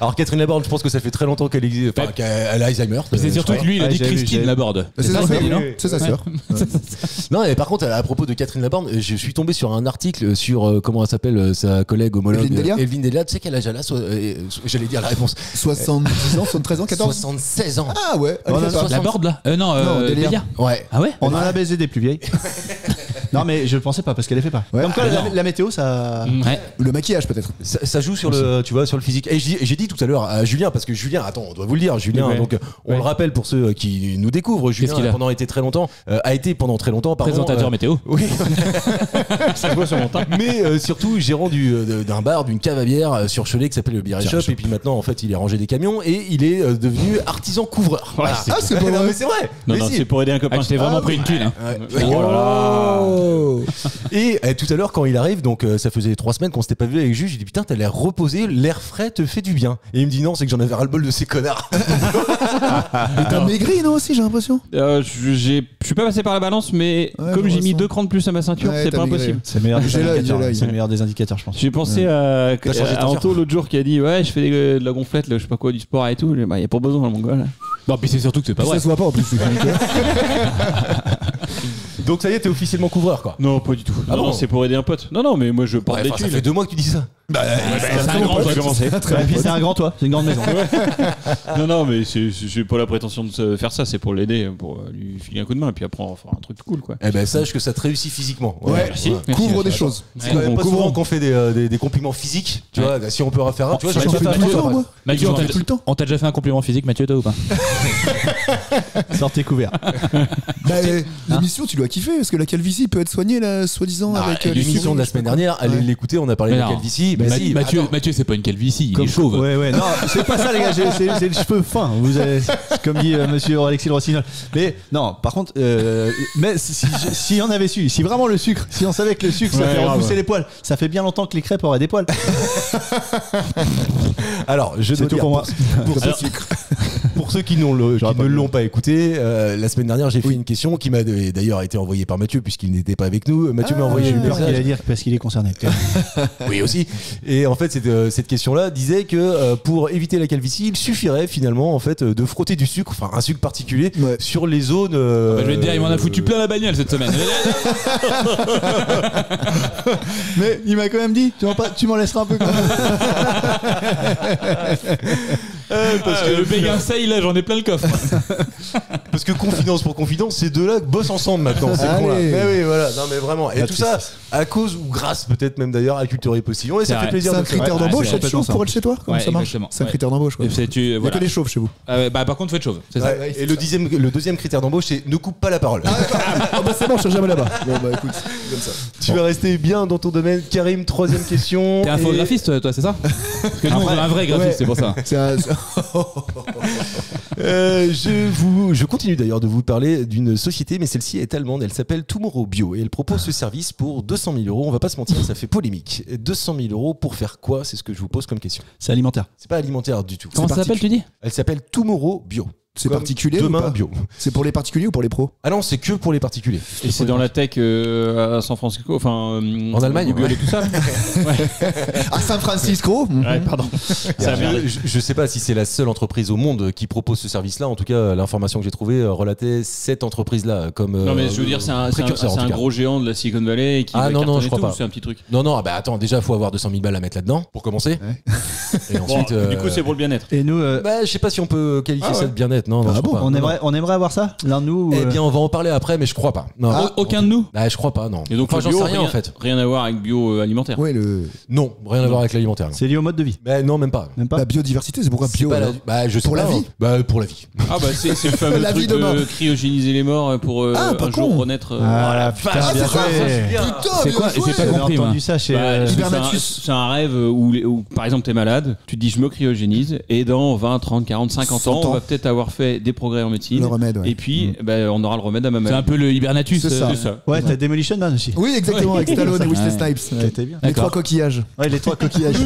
Alors Catherine Laborde, je pense que ça fait très longtemps qu'elle existe, enfin, qu'elle a Alzheimer. C'est surtout que lui il a Ouais, dit j'avais vu, Christine j'avais- Laborde. C'est ça, sa c'est sœur. dit, non C'est sa sœur. Non, et par contre, à propos de Catherine Laborde, je suis tombé sur un article sur comment elle s'appelle sa collègue homologue Evelyne Delia. Evelyne Delia. Tu sais quel âge elle a j'allais dire la réponse. 70 ans, 73 ans, 14 76 ans. Ah ouais, elle On fait a pas. Laborde là Non, Non, Delia. Delia. Ouais. Ah ouais On en a baisé des plus vieilles. Non, mais je le pensais pas parce qu'elle les fait pas. Ouais. Comme quoi, la météo, ça. Ouais. Le maquillage peut-être. Ça joue sur le, tu vois, sur le physique. Et j'ai dit tout à l'heure à Julien, parce que Julien, attends, on doit vous le dire, Julien. Ouais. Donc, on le rappelle pour ceux qui nous découvrent. Julien qu'il a a été pendant très longtemps, pardon, Présentateur météo. Oui. Ça se voit sur mon teint. Mais surtout gérant d'un bar, d'une cave à bière sur Cholet qui s'appelle le Beer Shop. Et puis maintenant, en fait, il est rangé des camions et il est devenu artisan couvreur. Voilà. Ah, c'est pas Non, vrai. mais c'est vrai. Non, Mais non, si. c'est pour aider un copain. Ah, je t'ai vraiment pris une thune. Hein. Ouais. Oh là là. Oh. Et tout à l'heure, quand il arrive, donc ça faisait 3 semaines qu'on s'était pas vu avec Jules, j'ai dit putain, t'as l'air reposé, l'air frais te fait du bien. Et il me dit non, c'est que j'en avais ras-le-bol de ces connards. Et t'as maigri, non, aussi, j'ai l'impression. Je suis pas passé par la balance, mais Ouais, comme je j'ai mis ressens. 2 crans de plus à ma ceinture, Ouais, c'est t'as pas maigri. impossible. C'est le meilleur des J'ai l'œil, indicateurs. j'ai l'œil. C'est le meilleur des indicateurs, je pense. J'ai pensé à T'as changé de Anto teinture. l'autre jour qui a dit ouais, je fais de la gonflette, là, je sais pas quoi, du sport et tout. Bah, y a pas besoin, mon gars. Là. Non, puis c'est surtout que c'est pas Ça vrai. se voit pas en plus. Donc ça y est, t'es officiellement couvreur, quoi. Non, pas du tout. Ah Non, bon c'est pour aider un pote. Non, non, mais moi je porte Ouais, des enfin, ça thunes. fait 2 mois que tu dis ça. C'est un grand Ça a commencé. Et puis c'est un grand toit, c'est une grande maison. Non, non, mais j'ai pas la prétention de faire ça, c'est pour l'aider, pour lui filer un coup de main, et puis après on va faire un truc cool, quoi. Eh ben sache que ça te réussit physiquement. Ouais, Merci. couvre des choses. C'est quand même pas souvent qu'on fait des compliments physiques, tu vois. Si on peut en faire un, tu vois, J'en j'en fais fais tout le un temps, moi. Mathieu, J'en fais tout le temps. on t'a déjà fait un compliment physique, Mathieu, toi ou pas? Sortez couvert. Bah, l'émission, tu dois kiffer parce que la calvitie peut être soignée, là, soi-disant, avec l'émission de la semaine dernière, allez l'écouter, on a parlé de Mais la non. calvitie. Mathieu, c'est pas une calvitie, il est chauve. Ouais, non, c'est pas ça, les gars, c'est le cheveu fin. Vous avez, comme dit monsieur Alexis le Rossignol. Mais non, par contre, mais si on avait su, si vraiment le sucre, si on savait que le sucre ça fait repousser les poils, ça fait bien longtemps que les crêpes auraient des poils. Alors, je dois tout dire, pour moi. pour ceux qui ne l'ont pas écouté, la semaine dernière, j'ai fait une question qui m'a d'ailleurs été envoyée par Mathieu puisqu'il n'était pas avec nous. Mathieu m'a envoyé une message. Il allait dire parce qu'il est concerné. Oui aussi. Et en fait, cette question-là disait que pour éviter la calvitie, il suffirait finalement en fait de frotter du sucre, enfin un sucre particulier, sur les zones. Je vais te dire, il m'en a foutu plein la bagnole cette semaine. Mais il m'a quand même dit, tu m'en laisseras un peu quand même. Parce que le béguin sale, là, j'en ai plein le coffre. Parce que confidence pour confidence, ces deux-là bossent ensemble maintenant. C'est con là. Mais oui, voilà. Non, mais vraiment. Et tout ça à cause ou grâce peut-être même d'ailleurs à Culture et Postillon. Et ça fait plaisir. C'est un critère d'embauche être chauve pour être chez toi. Comment ça marche? exactement. C'est un critère d'embauche. Il y a que des chauves chez vous. Par contre, faut être chauve. C'est ça. Et le deuxième critère d'embauche, c'est ne coupe pas la parole. C'est bon, je serai jamais là-bas. Bon bah écoute, comme ça. Tu vas rester bien dans ton domaine. Karim, troisième question. T'es infographiste, toi, c'est ça? Parce que nous, on est un vrai graphiste, c'est pour ça. Je continue d'ailleurs de vous parler d'une société, mais celle-ci est allemande. Elle s'appelle Tomorrow Bio et elle propose ce service pour 200 000 €. On va pas se mentir, ça fait polémique. 200 000 € pour faire quoi? C'est ce que je vous pose comme question. C'est alimentaire. C'est pas alimentaire du tout. Comment ça s'appelle, tu dis? Elle s'appelle Tomorrow Bio. C'est Comme particulier demain ou pas bio. C'est pour les particuliers ou pour les pros? Ah non, c'est que pour les particuliers. Et c'est dans la tech à San Francisco, enfin en Allemagne, Google et tout ça. À San Francisco. Ouais, pardon. Je sais pas si c'est la seule entreprise au monde qui propose ce service-là. En tout cas, l'information que j'ai trouvée relatait cette entreprise-là comme. Non, mais je veux dire, c'est un gros géant de la Silicon Valley qui va non, je cartonner crois tout, pas. c'est un petit truc. Non, bah attends, déjà, faut avoir 200 000 balles à mettre là-dedans pour commencer. Et ensuite. Du coup, c'est pour le bien-être. Et nous, je sais pas si on peut qualifier ça de bien-être. Non, je crois pas. on aimerait avoir ça, l'un de nous. Eh bien, on va en parler après, mais je crois pas. Non. Aucun de nous? Je crois pas, non. Et donc, j'en bio, sais rien en fait. Rien à voir avec bio alimentaire. Ouais, Non, rien à voir avec l'alimentaire. non. C'est lié au mode de vie. Non, même pas. Même pas. La biodiversité, c'est pourquoi bio? Pas alors je sais Pour pas, la vie Pour la vie. Ah bah c'est le fameux La vie truc de mort. de cryogéniser les morts pour pas un jour con. renaître. Ah, putain, bien joué. C'est quoi? J'ai pas J'ai compris, moi. entendu ça chez. C'est un rêve où, par exemple, t'es malade, tu te dis je me cryogénise et dans 20, 30, 40, 50 ans, 100 on va peut-être avoir fait des progrès en médecine. Le remède, ouais. Et puis, on aura le remède à ma C'est maladie. un peu le hibernatus. C'est ça. Ouais, t'as Demolition Man aussi. Oui, exactement, avec Stallone et Wesley Snipes. C'était bien. Les 3 coquillages. Ouais, les 3 coquillages.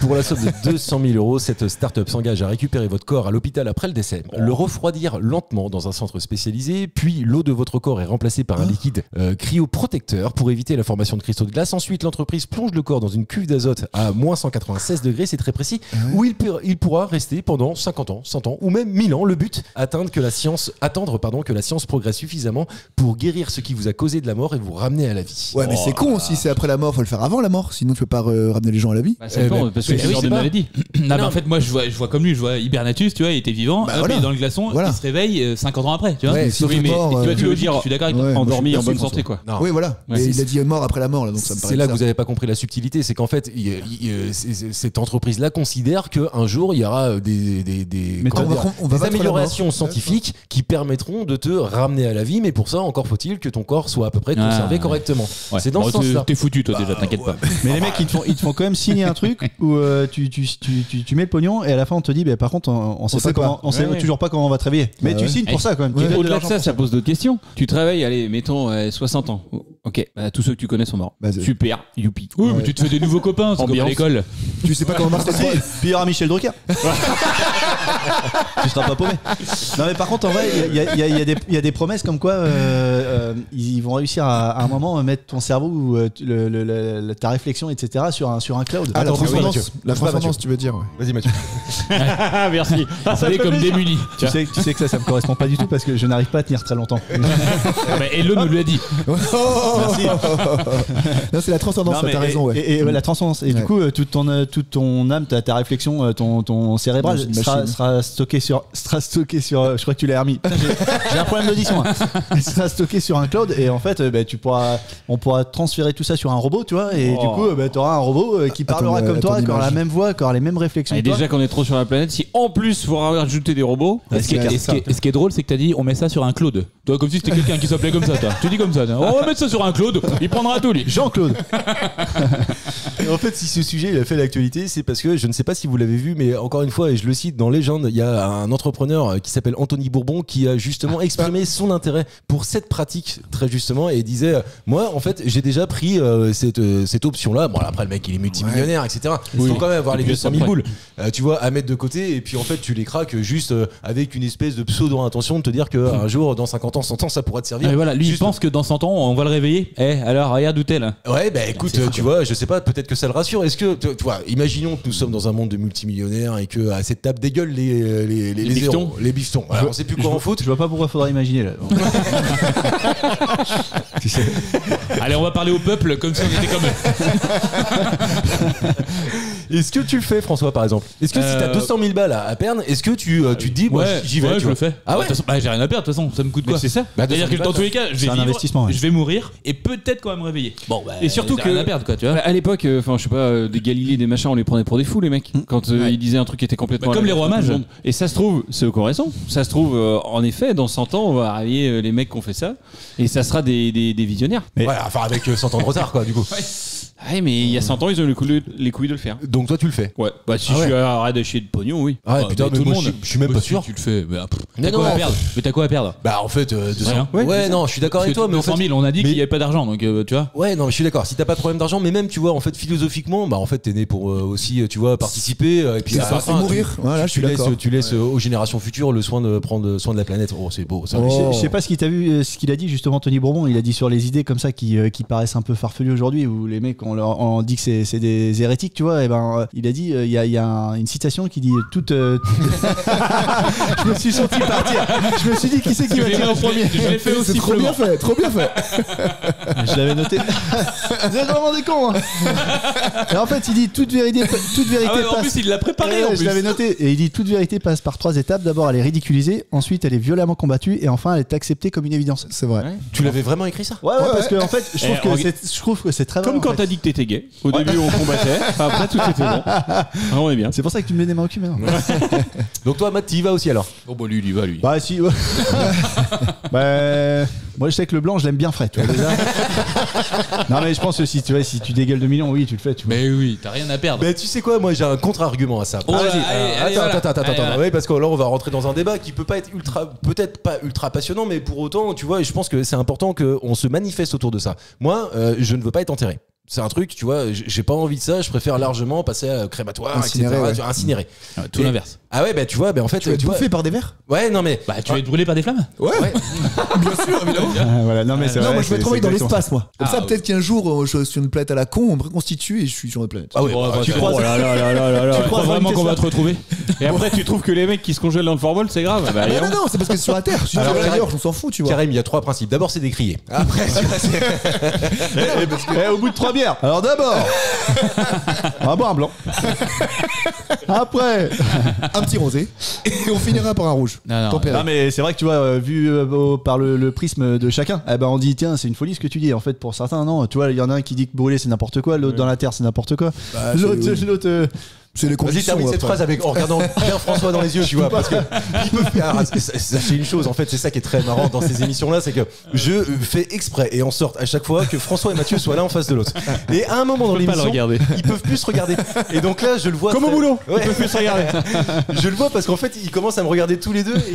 Pour la somme de 200 000 €, cette start-up s'engage à récupérer votre corps à l'hôpital après le décès, le refroidir lentement dans un centre spécialisé, puis l'eau de votre corps est remplacée par un liquide cryoprotecteur pour éviter la formation de cristaux de glace. Ensuite, l'entreprise plonge le corps dans une cuve d'azote à moins 196 degrés, c'est très précis, où il pourra rester pendant 50 ans, 100 ans ou même 1000 ans. Le but, attendre que la science progresse suffisamment pour guérir ce qui vous a causé de la mort et vous ramener à la vie. Ouais, mais c'est con aussi, c'est après la mort, faut le faire avant la mort, sinon tu peux pas ramener les gens à la vie. Bah, ça dépend, parce que c'est genre de maladie. Non, mais en fait, moi, je vois comme lui, je vois hibernatus, tu vois, il était vivant, Bah, hop, voilà. il est dans le glaçon, Voilà. il se réveille 50 ans après, tu vois. Ouais, Oui, sauf mais mort, tu vois, tu veux dire je suis d'accord avec toi. Ouais, Endormi moi, en je bonne suis santé, quoi. Non. Oui, voilà. Ouais, Mais c'est il a dit mort après la mort, là, donc ça me paraît C'est là que bizarre. vous n'avez pas compris la subtilité, c'est qu'en fait, cette entreprise-là considère qu'un jour, il y aura des on va battre la améliorations mort. scientifiques qui permettront de te ramener à la vie, mais pour ça, encore faut-il que ton corps soit à peu près conservé correctement. Ouais. C'est dans Bon, ce sens-là. T'es foutu, toi, déjà, t'inquiète pas. Mais les mecs, ils te font quand même signer un truc où tu mets le pognon et à la fin on te dit, par contre, on sait toujours pas comment on va te réveiller. Mais tu signes pour ça quand même. Tu donnes de Au-delà de l'argent ça, pour ça pose d'autres questions. Tu travailles, allez, mettons 60 ans. Ok, tous ceux que tu connais sont morts. Bah, Super, youpi. Oui, mais tu te fais des nouveaux copains, c'est comme à Ambiance. l'école. Tu sais pas comment marche les Si, puis il y aura Michel Drucker. Tu seras pas paumé. Non, mais par contre, en vrai, il y a des promesses comme quoi ils vont réussir à un moment mettre ton cerveau ou ta réflexion, etc., sur un cloud. Ah, la Attends, transcendance, Mathieu. la Pas transcendance, Mathieu. tu veux dire. Ouais. Vas-y, Mathieu. Ah, merci. Vous allez comme démunis. Tu sais que ça me correspond pas du tout parce que je n'arrive pas à tenir très longtemps. Et Hello nous l'a dit. Merci. Non, c'est la transcendance, Non, mais t'as raison, ouais. Et la transcendance. Et du coup, toute ton âme, ta réflexion, ton cérébral Dans une machine. sera stocké sur. Je crois que tu l'as remis. J'ai un problème d'audition. Il sera stocké sur un cloud et en fait, on pourra transférer tout ça sur un robot, tu vois. Et du coup, tu auras un robot qui parlera comme toi, qui aura la même voix, qui aura les mêmes réflexions. Et que toi. déjà qu'on est trop sur la planète, si en plus il faut rajouter des robots, Et ce qui est drôle, c'est que t'as dit on met ça sur un Claude. Toi, comme si c'était quelqu'un qui s'appelait comme ça, toi. Tu dis comme ça. On va mettre ça sur un Claude, il prendra tout, lui. Jean-Claude. Et en fait, si ce sujet il a fait l'actualité, c'est parce que je ne sais pas si vous l'avez vu, mais encore une fois, et je le cite dans Légende, il y a un entrepreneur qui s'appelle Anthony Bourbon qui a justement exprimé son intérêt pour cette pratique très justement et disait moi en fait j'ai déjà pris cette option-là. Bon après le mec il est multimillionnaire etc. Il faut quand même avoir les 200 000 boules, tu vois, à mettre de côté et puis en fait tu les craques juste avec une espèce de pseudo-intention de te dire qu'un jour dans 50 ans 100 ans ça pourra te servir. Et voilà, lui il pense que dans 100 ans on va le réveiller. Alors regarde où t'es là. Ouais bah écoute tu vois, je sais pas, peut-être que ça le rassure. Est-ce que tu vois, imaginons que nous sommes dans un monde de multimillionnaires et que à cette table dégueulent les biftons. Les biftons. Voilà, on sait plus quoi en foutre. Je vois pas pourquoi faudrait imaginer là. Allez, on va parler au peuple comme si on était comme eux. Est-ce que tu le fais, François, par exemple? Est-ce que si t'as 200 000 balles à perdre, est-ce que tu te dis, moi, j'y vais? Je le fais. Ah ouais? De toute façon, j'ai rien à perdre, de toute façon, ça me coûte quoi? C'est ça. C'est-à-dire que dans tous les cas, je vais un investissement, ouais. je vais mourir et peut-être qu'on va me réveiller. Bon, Et surtout j'ai que rien à perdre, quoi, tu vois. à l'époque, enfin, je sais pas, des Galilées, des machins, on les prenait pour des fous, les mecs. Quand ils disaient un truc qui était complètement. Comme les rois mages. Et ça se trouve, c'est eux qui ont raison. Ça se trouve, en effet, dans 100 ans, on va arriver les mecs qui ont fait ça. Et ça sera des visionnaires. Mais- Ouais, enfin, avec 100 ans de retard, quoi, du coup. Ouais, mais il y a 100 ans, ils ont eu les couilles de le faire. Donc, toi, tu le fais? Ouais. Bah, si je suis arrête de chier de pognon, oui. Ah ouais, Ah, putain, mais mais tout le moi, monde. je suis même pas sûr. Tu le fais. Mais, Mais t'as quoi non, à perdre? Mais t'as quoi à perdre? Bah, en fait, 200. Rien. Ouais, non, je suis d'accord avec toi, mais en 200 fait. 000, on a dit mais- qu'il n'y avait pas d'argent, donc tu vois. Ouais, non, mais je suis d'accord. Si t'as pas de problème d'argent, mais même, tu vois, en fait, philosophiquement, bah, en fait, t'es né pour aussi, tu vois, participer. Et puis, C'est à ça, la fin, et mourir. Voilà, je suis d'accord. Tu laisses aux générations futures le soin de prendre soin de la planète. Oh, c'est beau, ça. Oh. Je sais pas ce qu'il a dit justement Tony Bourbon. Il a dit sur les idées comme ça qui paraissent un peu farfelues aujourd'hui, où les mecs on dit que c'est des hérétiques, tu vois. Et ben il a dit il y a une citation qui dit toute. Je me suis senti partir. Je me suis dit qui c'est qui va tirer en premier. Je l'ai fait C'est aussi. trop bien fait, trop bien fait. Je l'avais noté. Vous êtes vraiment des cons. Hein. Et en fait il dit toute vérité Ah ouais, en passe. plus, il l'a préparé. Ouais, en je plus. l'avais noté. Et il dit toute vérité passe par 3 étapes. D'abord elle est ridiculisée, ensuite elle est violemment combattue et enfin elle est acceptée comme une évidence. C'est vrai. Tu l'avais vraiment écrit ça? Ouais, parce que en fait je trouve que c'est très Comme vrai, quand en fait. t'as dit que t'étais gay. Au début, on combattait. Après, tout était bon. Ah, on est bien. C'est pour ça que tu me mets des mains au cul maintenant. Donc, toi, Matt, tu y vas aussi alors? Oh, bah lui, il y va, lui. Bah si. Ouais. Bah, moi je sais que le blanc je l'aime bien frais, tu vois déjà. Non mais je pense que si tu dégueules 2 millions, oui tu le fais. Tu vois. Mais oui, t'as rien à perdre. Mais tu sais quoi, moi j'ai un contre-argument à ça. Oh, Vas-y, allez, attends, voilà. Allez, voilà. ouais, parce que là on va rentrer dans un débat qui peut pas être peut-être pas ultra passionnant, mais pour autant, tu vois, je pense que c'est important qu'on se manifeste autour de ça. Moi, je ne veux pas être enterré. C'est un truc, tu vois, j'ai pas envie de ça, je préfère largement passer à crématoire, Incinéré, etc. ouais. Incinéré. Tout Et- l'inverse. Ah ouais, bah tu vois, en fait, Tu vas être vois- bouffé par des vers? Ouais, non mais. Bah, tu vas être brûlé par des flammes? Ouais, bien sûr, évidemment. Voilà, non mais c'est Non, vrai, moi je vais c'est travailler dans exactement l'espace, moi. Comme Ah, ça, oui. peut-être qu'un jour, je suis une planète à la con, on me reconstitue et je suis sur une planète. Ah ouais, Oh, bah, tu tu crois Oh là là là là là là. Tu crois vraiment qu'on va te retrouver? Et après, tu trouves que les mecs qui se congèlent dans le formol, c'est grave. Bah, Mais non, c'est parce que c'est sur la Terre. Si Alors, tu ailleurs, on s'en fout, tu vois. Karim, il y a 3 principes. D'abord, c'est d'écrier. Après, tu vois, c'est- au bout de 3 bières. Alors d'abord, on va boire un blanc. Après. Un petit rosé et on finira par un rouge. Non, non, Tempéré. Non mais c'est vrai que tu vois, vu par le prisme de chacun, eh ben on dit tiens c'est une folie ce que tu dis. En fait pour certains non, tu vois il y en a un qui dit que brûler c'est n'importe quoi, l'autre dans la terre c'est n'importe quoi. Bah, L'autre c'est les Vas-y, conditions. termine cette après. phrase avec, en regardant bien François dans les yeux, tu vois, parce que il peut faire. Sachez une chose, en fait, c'est ça qui est très marrant dans ces émissions-là, c'est que je fais exprès et en sorte à chaque fois que François et Mathieu soient l'un en face de l'autre. Et à un moment dans pas le l'émission, regarder. ils peuvent plus se regarder. Et donc là, je le vois. Comme au boulot. Ouais. Ils peuvent plus se regarder. Je le vois parce qu'en fait, ils commencent à me regarder tous les deux et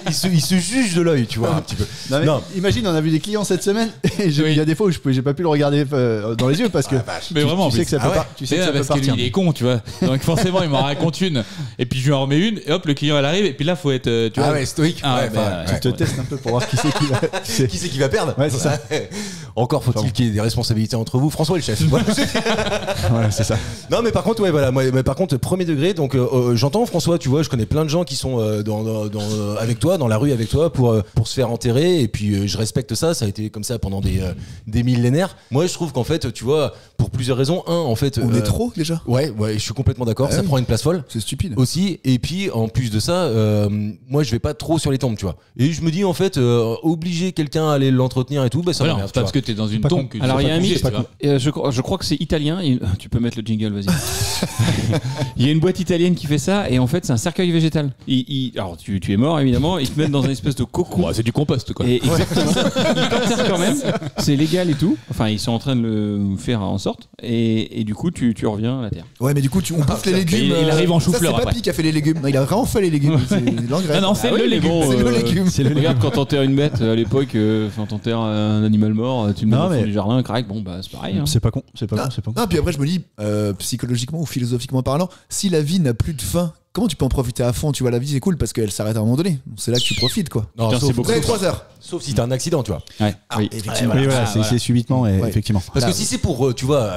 ils se jugent de l'œil, tu vois, un petit peu. Non, mais Non. imagine, on a vu des clients cette semaine et il y a des fois où j'ai pas pu le regarder dans les yeux parce que Mais vraiment, tu sais que ça peut Ah ouais. pas, tu sais que ça peut parce que lui, partir. il est con, tu vois. Donc forcément, il m'en raconte une. Et puis je lui en remets une. Et hop, le client, elle arrive. Et puis là, faut être. Tu vois. Ah ouais, stoïque. Ah Ouais, ouais, bah, Tu te testes un peu pour voir qui c'est qui va. Qui c'est qui va perdre? Ouais, c'est ça. Encore faut-il qu'il y ait des responsabilités entre vous. François est le chef. Voilà. Ouais, c'est ça. Non mais par contre ouais voilà moi mais par contre premier degré donc j'entends François, tu vois, je connais plein de gens qui sont avec toi dans la rue avec toi pour se faire enterrer et puis je respecte ça a été comme ça pendant des millénaires. Moi je trouve qu'en fait tu vois pour plusieurs raisons. En fait On est trop déjà. ouais je suis complètement d'accord, Ah ça oui. prend une place folle C'est stupide. aussi et puis en plus de ça moi je vais pas trop sur les tombes, tu vois, et je me dis en fait obliger quelqu'un à aller l'entretenir et tout bah ça Voilà, m'énerve, c'est pas tu parce que t'es dans une Pas tombe con. que tu Alors sois il y a pas un obligé, mix, tu vois. je crois que c'est italien. Tu peux mettre le jingle, vas-y. Il y a une boîte italienne qui fait ça et en fait c'est un cercueil végétal. Alors tu es mort évidemment, ils te mettent dans une espèce de cocon. Ouais, c'est du compost, quoi. Et exactement. Ils t'enterrent quand même. C'est légal et tout. Enfin ils sont en train de le faire en sorte. sorte, et du coup tu reviens à la terre. Ouais, mais du coup, on bouffe les légumes. il arrive en chou-fleur Ça, c'est après. Papy qui a fait les légumes. Non, il a vraiment fait les légumes. C'est l'engrais. Non, c'est le légume. Bon, C'est le légume. Regarde, quand t'enterres une bête à l'époque, quand t'enterres un animal mort, tu le mets Non, dans le fond mais- du jardin, crac, bon bah c'est pareil. Hein. C'est pas con, c'est pas con, c'est pas con. Ah, puis après, je me dis, psychologiquement ou philosophiquement parlant, si la vie n'a plus de fin, comment tu peux en profiter à fond? Tu vois, la vie, c'est cool parce qu'elle s'arrête à un moment donné. C'est là que tu profites, quoi. Non, Putain, sauf, c'est beaucoup. Vous avez 3 heures. sauf si t'as un accident, tu vois. Ouais. Oui. Effectivement. Oui, voilà, c'est subitement, et Ouais. effectivement. Parce Là, que si c'est pour, tu vois,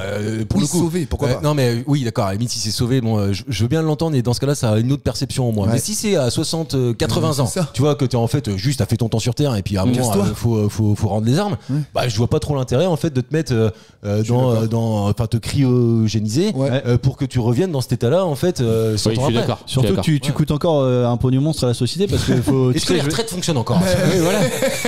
pour oui, le coup. sauver, pourquoi pas. Non, mais oui, d'accord, à la limite, si c'est sauvé, bon, je veux bien l'entendre, et dans ce cas-là, ça a une autre perception en moi. Ouais. Mais si c'est à 60, 80 ans, c'est ça. tu vois, que t'es en fait juste, t'as fait ton temps sur Terre, et puis à un moment, Casse-toi. faut rendre les armes, bah, je vois pas trop l'intérêt, en fait, de te mettre enfin, te cryogéniser, Ouais. pour que tu reviennes dans cet état-là, en fait, 100 Oui, je ans suis après. d'accord. Surtout que tu coûtes encore un pognon monstre à la société parce que faut. Est-ce que les retraites fonctionnent encore? Oui, voilà.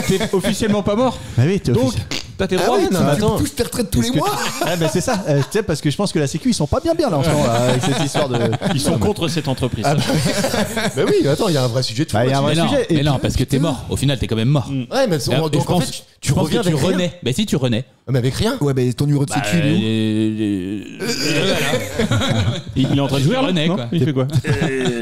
T'es officiellement pas mort. Bah oui, t'es Donc, officiel. t'as tes Ah droits. oui, non, mais tu attends. touches tes retraites tous les que- mois. Ah bah c'est ça, tu sais, parce que je pense que la Sécu ils sont pas bien là en ce moment là, avec cette histoire de. Ils sont contre cette entreprise. Bah oui, attends, il y a un vrai sujet de fond Bah, il y a un là-dessus. vrai Mais non, sujet. Et mais non, puis- parce que t'es mort. Au final, t'es quand même mort. Ouais, mais Et donc je en pense- fait, je pense reviens que tu avec rien. renais. Bah si, tu renais. Mais avec rien. Ouais, bah ton numéro de Bah, sécu, il est Il est en train de jouer, René, non quoi. Il fait quoi où?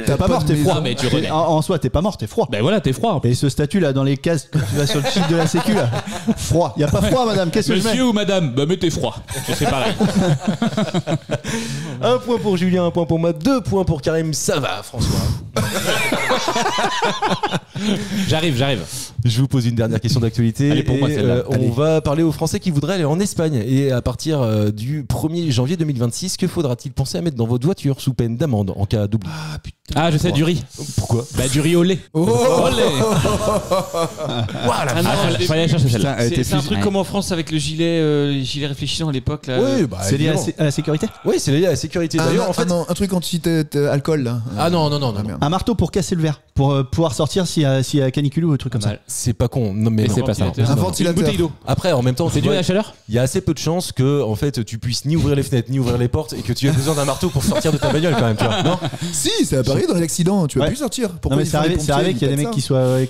T'es pas mort, t'es froid. Ah, mais tu renais. En soi, t'es pas mort, t'es froid. Bah voilà, t'es froid. Et ce statut là dans les cases que tu vas sur le site de la Sécu là, froid. Y a pas froid, madame. Qu'est-ce que je mets? Monsieur ou madame, bah mettez froid. C'est pareil. Un point pour Julien, un point pour moi, 2 points pour Karim. Ça va, François. J'arrive. Je vous pose une dernière question d'actualité. Allez, pour moi, Et, celle-là. on va parler aux Français qui voudraient aller en Espagne. Et à partir du 1er janvier 2026, que faudra-t-il penser à mettre dans votre voiture sous peine d'amende en cas d'oubli? Ah, je sais, du riz. Pourquoi? Bah du riz au lait. Olé. Voilà. Fallait chercher celle-là. C'est un truc comme en France avec le gilet réfléchissant à l'époque là. Oui, bah, C'est lié évidemment. à la sécurité. Oui, c'est lié à la sécurité. D'ailleurs, en fait. non, un truc anti-alcool là. Ah non. merde. Un marteau pour casser le verre, pour pouvoir sortir s'il y a canicule ou un truc comme ça. C'est pas con. Non, mais Mais non. c'est pas ça. Un ventilateur. Une bouteille d'eau. Après, en même temps, C'est tu dû à vois, la chaleur? il y a assez peu de chances que, en fait, tu puisses ni ouvrir les fenêtres, ni ouvrir les portes, et que tu aies besoin d'un marteau pour sortir de ta bagnole, quand même, tu vois. Non? Si, ça apparaît dans les accidents. Tu vas Ouais. plus sortir. Non Pourquoi mais ils c'est font arrivé, des c'est arrivé pompiers, qu'il y a des ils mecs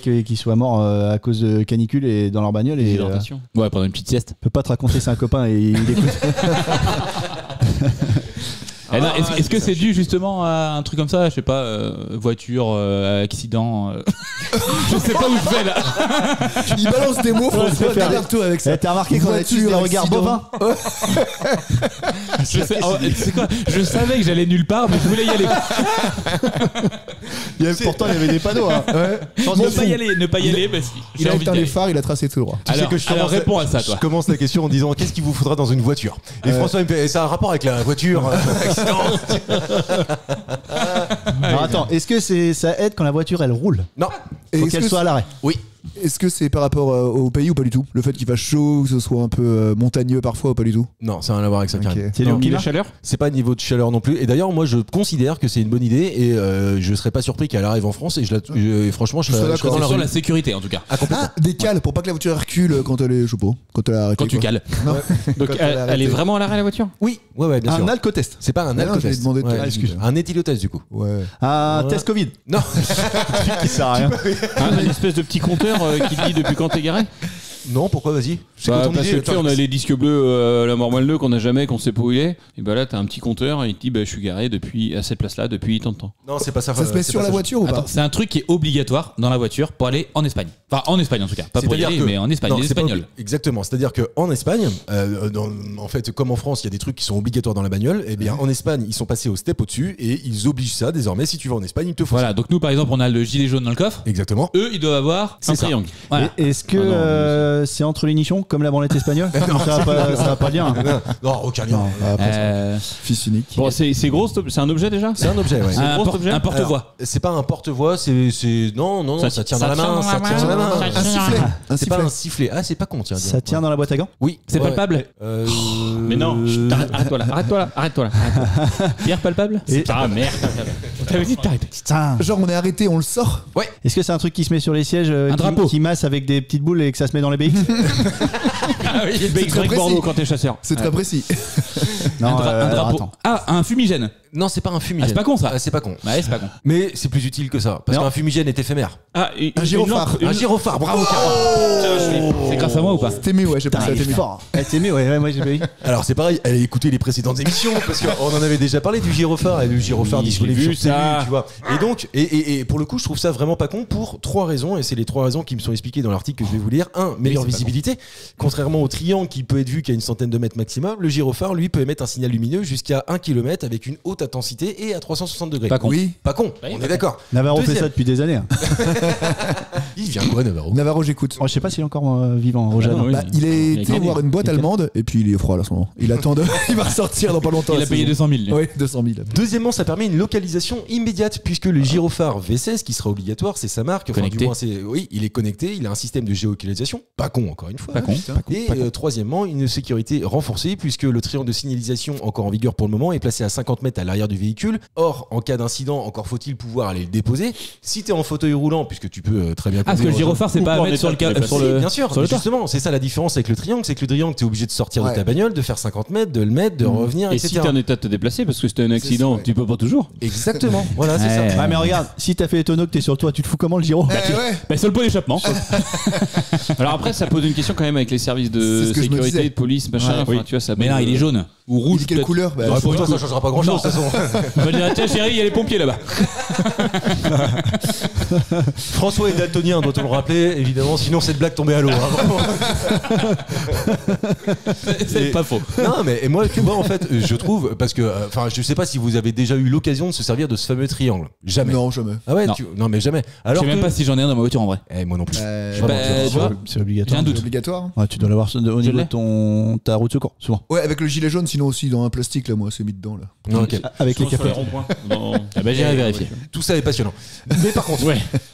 mettent qui soient morts à cause de canicule et dans leur bagnole et Déshydratation. Ouais, pendant une petite sieste. peut pas te raconter c'est un copain et il écoute. Eh non, est-ce que c'est dû justement à un truc comme ça? Je sais pas, voiture, accident. Je sais pas où je vais là. ça. Il balance des mots, François, faire des- regarde-toi avec ça. T'as remarqué qu'on a tous Voiture, des regards accident. bovins. Je sais, c'est quoi? Je savais que j'allais nulle part, mais je voulais y aller. Pourtant il y avait des panneaux. Hein. Ne pas y aller, bah si. Il J'ai a envie éteint d'y les aller. phares, il a tracé tout droit. Alors, alors réponds à ça, Je toi. commence la question en disant qu'est-ce qu'il vous faudra dans une voiture? Et François il me fait, ça a un rapport avec la voiture. Alors attends, est-ce que ça aide quand la voiture elle roule? Non. Et Faut est-ce qu'elle que soit à l'arrêt. Oui. Est-ce que c'est par rapport au pays ou pas du tout? Le fait qu'il fasse chaud, que ce soit un peu montagneux parfois ou pas du tout? Non, ça n'a rien à voir avec ça, Ok. Karim. C'est Non. le climat. La chaleur. C'est pas niveau de chaleur non plus. Et d'ailleurs, moi, je considère que c'est une bonne idée et je serais pas surpris qu'elle arrive en France. Et franchement, je serais serais d'accord. dans la Sur rue. la sécurité en tout cas. Ah, des cales pour pas que la voiture recule quand elle est, je sais pas, quand elle a arrêté. Quand tu quoi. cales. Non. Donc Quand elle a elle est arrêté. vraiment à l'arrêt la voiture. Oui, ouais, bien sûr. Un alcotest. C'est pas un Ah non, je l'ai alcotest. demandé tout à l'heure. excuse. Un éthylotest du coup. Ouais. Un Ouais. test Covid. Non. Qui sert à rien. Une espèce de petit compteur qui te dit depuis quand t'es garé. Non, pourquoi? Vas-y. C'est Bah, quoi ton parce idée? que tu sais, on a les disques bleus, la mort moelleux qu'on n'a jamais, qu'on sait pas où il est. Et bah là, t'as un petit compteur et il te dit, bah, je suis garé à cette place-là depuis tant de temps. Non, c'est pas ça. Ça se met c'est sur pas la ça. voiture ou Attends, pas? c'est un truc qui est obligatoire dans la voiture pour aller en Espagne. Enfin, en Espagne en tout cas. Pas pour y C'est-à-dire aller, que- mais en Espagne, Non, les c'est pas Espagnols. Exactement. C'est-à-dire qu'en Espagne, en fait, comme en France, il y a des trucs qui sont obligatoires dans la bagnole. Et bien, en Espagne, ils sont passés au step au-dessus et ils obligent ça désormais. Si tu vas en Espagne, il te faut Voilà, donc nous par exemple, on a le gilet jaune dans le coffre. ça. Exactement. Eux, ils doivent avoir Un c'est ça. triangle. Voilà. Et est-ce que Ah non, c'est entre les nichons comme la branlette espagnole? Ça va pas lien. Non, aucun lien. Non, après, Fils unique. Bon, c'est gros, c'est un objet déjà. C'est un objet, ouais. un, gros, por- cet objet un porte-voix. Alors, c'est pas un porte-voix, non, ça tient dans la main, ça tient dans la main. un sifflet. Un C'est pas sifflet. un sifflet. Ah, c'est pas con, tiens. Ça tient dans la boîte à gants? Oui. C'est ouais. palpable. Mais non, chut, arrête-toi là. Pierre palpable. Ah merde. T'avais dit de t'arrêter. Putain. Genre, on est arrêté, on le sort. Est-ce que c'est un truc qui se met sur les sièges, drapeau. qui masse avec des petites boules et que ça se met dans les BX? Ah oui. très BX Bordeaux précis. quand t'es chasseur. C'est très précis. Non, un drapeau. attends. Ah, un fumigène. Non, c'est pas un fumigène. c'est pas con, ça. C'est pas con. Ouais, c'est pas con. Mais c'est plus utile que ça. Parce Non. qu'un fumigène est éphémère. Ah, Un gyrophare. Un gyrophare, bravo Caro. C'est grâce à moi ou pas? Tému, ouais, j'ai pensé à Il est Tému. fort. Témé, ouais, moi j'ai pas eu. Alors c'est pareil, allez écouter les précédentes émissions parce qu'on en avait déjà parlé du gyrophare et le gyrophare Oui, disponible j'ai sur vu Tému, ça. tu vois. Et donc, et pour le coup, je trouve ça vraiment pas con pour 3 raisons et c'est les 3 raisons qui me sont expliquées dans l'article que je vais vous lire. Un, meilleure visibilité. Contrairement au triangle qui peut être vu qu'à une centaine de mètres maximum, le gyrophare lui peut émettre un signal lumineux jusqu'à 1 km avec une haute intensité et à 360 degrés. Pas con. Oui. Pas con, Oui, on pas est d'accord. Navarro fait Deuxième. ça depuis des années. Il vient quoi Navarro? Navarro, j'écoute. Oh, je sais pas s'il est encore vivant, Roger. Ah non, oui. Bah, il est Il a été grandi. voir une boîte Il est allemande et puis il est froid là en ce moment. Il attend il va ressortir dans pas longtemps. Il a payé 200 000. lui. Oui, 200 000. Deuxièmement, ça permet une localisation immédiate puisque le gyrophare V16 qui sera obligatoire, c'est sa marque. Enfin, Connecté. du moins, oui, il est connecté, il a un système de géolocalisation. Pas con, encore une fois. Pas con. Et troisièmement, une sécurité renforcée puisque le triangle de signalisation encore en vigueur pour le moment est placé à 50 mètres à l'arrière du véhicule. Or, en cas d'incident, encore faut-il pouvoir aller le déposer. Si tu es en fauteuil roulant, puisque tu peux très bien... Ah, parce que le gyrophare, c'est Ou pas à en mettre sur le état de ca- sur Si, le. bien sûr, sur le toit. justement, c'est ça la différence avec le triangle, c'est que le triangle, t'es obligé de sortir de Ouais. ta bagnole, de faire 50 mètres, de le mettre, de revenir, Et etc. si t'es en état de te déplacer, parce que c'était un accident, ouais. tu peux pas toujours. Exactement, voilà, c'est Ouais. ça. Ouais, mais regarde, si t'as fait les tonneaux que t'es sur le toit, tu te fous comment le gyro Ouais. Bah, sur le pot d'échappement. Alors après, ça pose une question quand même avec les services C'est de ce que je me sécurité, disais. de police, machin. Ouais, enfin, oui. tu vois, ça. Mais là, il est jaune. Ou Il rouge. dit quelle peut-être. couleur bah, Bah, pour pour toi, le ça changera pas grand-chose, de toute façon. On va dire, tiens, chérie, il y a les pompiers là-bas. François est daltonien, doit-on le rappeler, évidemment, sinon cette blague tombait à l'eau. Hein, vraiment. C'est pas faux. Non, mais et moi, en fait, je trouve, parce que, enfin, je sais pas si vous avez déjà eu l'occasion de se servir de ce fameux triangle. Jamais. Non, jamais. Ah ouais, Non. non, mais jamais. Je Alors sais même que- pas si j'en ai un dans ma voiture en vrai. moi non plus. Bah, tu vois, C'est j'ai obligatoire. un doute. C'est obligatoire. Ouais, tu dois l'avoir au niveau l'ai. de ta roue de secours, souvent. Ouais, avec le gilet jaune, sinon aussi dans un plastique là, moi, c'est mis dedans là. Non, ok. Avec les Sur les cafés. ronds-points. Non. Ah bah, j'irai vérifier. Tout ça est passionnant. Mais par contre,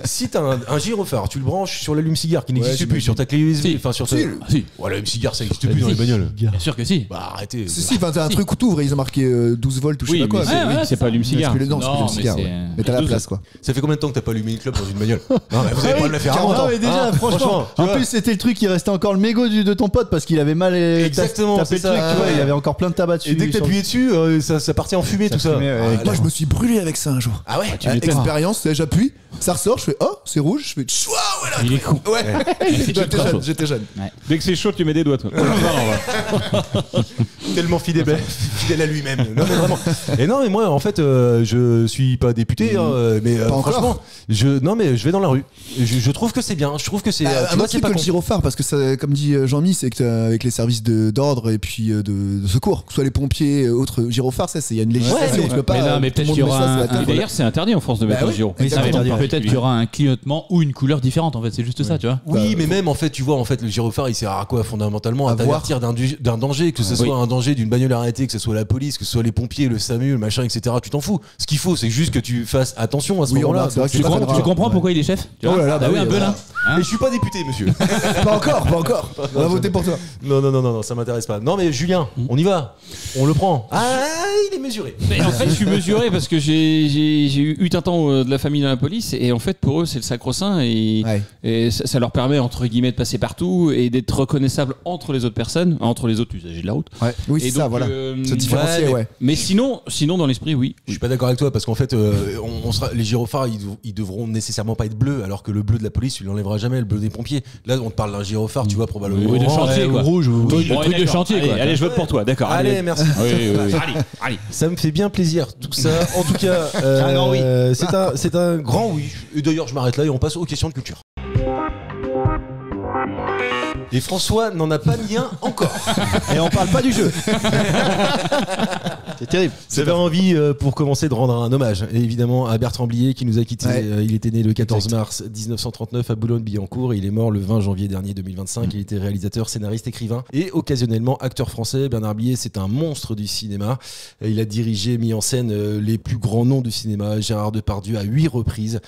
si t'as un gyrophare, tu le branches sur l'allume-cigare qui n'existe Ouais, plus, sur ta clé USB, Si. enfin sur ta. Si. Ah, si. Ouais, l'allume-cigare, ça n'existe plus dans les bagnoles. Bien sûr que si. Bah arrêtez. Si, enfin, t'as un truc où t'ouvres et ils ont marqué 12 volts ou je sais Oui, pas quoi. mais mais- c'est- ouais, c'est pas allume-cigare. Non, c'est plus Non, le mais cigare. c'est- Ouais. Mais t'as la place quoi. Ça fait combien de temps que t'as pas allumé une clope dans une bagnole? Non, mais vous avez pas de la faire avant. Non, mais déjà, Hein, franchement, tu en vois. plus, c'était le truc, il restait encore le mégot de ton pote parce qu'il avait mal Exactement, tapé c'est le truc, ça. tu vois, Ouais. il y avait encore plein de tabac dessus. Et dès que sur le- t'appuyais dessus, ça partait en fumée, Ça tout ça. fumait, ouais, Ah, Moi, je me suis brûlé avec ça un jour. Ah ouais. Expérience, j'appuie, ça ressort, je fais oh, c'est rouge, je fais chouah, ouais là. Il est con. Ouais, j'étais jeune. Dès que c'est chaud, tu mets des doigts, toi. Tellement fidèle à lui-même. Non mais vraiment. Et non mais moi en fait je suis pas député hein, mais Pas encore. franchement non mais je vais dans la rue. Je trouve que c'est bien. Je trouve que c'est tu Un vois, autre c'est truc pas que le con. gyrophare, parce que ça, comme dit Jean-Mi, c'est que avec les services d'ordre et puis de secours, que ce soit les pompiers, autres gyrophares, ça, il y a une législation, Ouais, tu peux pas. mais non, mais tout le peut-être monde qu'il y met aura ça, c'est la un- tête. Et d'ailleurs, c'est interdit en France de mettre Bah un oui. gyro. Oui, c'est Exactement. interdit. Peut-être qu'il y aura un clignotement ou une couleur différente en fait, c'est juste ça, tu vois. Oui, mais même en fait, tu vois, en fait, le gyrophare, il sert à quoi fondamentalement? À À voir. t'avertir d'un danger, que ce soit un danger d'une bagnole arrêtée, que ce soit la police, que ce soit les pompiers, le SAMU, le machin, etc. Tu t'en fous. Ce qu'il faut, c'est juste que tu fasses attention à ce Oui, moment-là. remarque, c'est vrai que Tu, c'est pas comprends- très tu grave. comprends pourquoi il est chef tu Oh vois là là, bah Ah oui, oui, un peu là. Hein Et je suis pas député, monsieur. Pas encore. On va voter pour toi. Non, ça m'intéresse pas. Non, mais Julien, on y va. On le prend. Ah, il est mesuré. Mais en fait, je suis mesuré parce que j'ai eu un temps de la famille dans la police et en fait, pour eux, c'est le sacro-saint et ça leur permet, entre guillemets, de passer partout et d'être reconnaissable entre les autres personnes, entre les autres usagers de la route. Oui, Et c'est ça, donc, voilà. Se différencier, mais- ouais. Mais sinon, dans l'esprit, oui. Je suis pas d'accord avec toi parce qu'en fait, les gyrophares, ils devront nécessairement pas être bleus, alors que le bleu de la police, tu l'enlèveras jamais, le bleu des pompiers. Là, on te parle d'un gyrophare, tu vois, probablement. Oui, de orange. chantier, quoi. Rouge ou Le truc de chantier, allez, quoi. allez, je vote pour toi, d'accord. Allez, merci. Allez. Ça me fait bien plaisir tout ça. En tout cas, Un grand oui. c'est un grand oui. Et d'ailleurs, je m'arrête là et on passe aux questions de culture. Et François n'en a pas mis un encore. Et on parle pas du jeu. C'est terrible. J'avais envie, pour commencer, de rendre un hommage, et évidemment, à Bertrand Blier qui nous a quittés. Ouais. Il était né le 14 mars 1939 à Boulogne-Billancourt et il est mort le 20 janvier dernier 2025. Il était réalisateur, scénariste, écrivain et occasionnellement acteur français. Bernard Blier, c'est un monstre du cinéma. Il a dirigé, mis en scène les plus grands noms du cinéma. Gérard Depardieu à 8 reprises.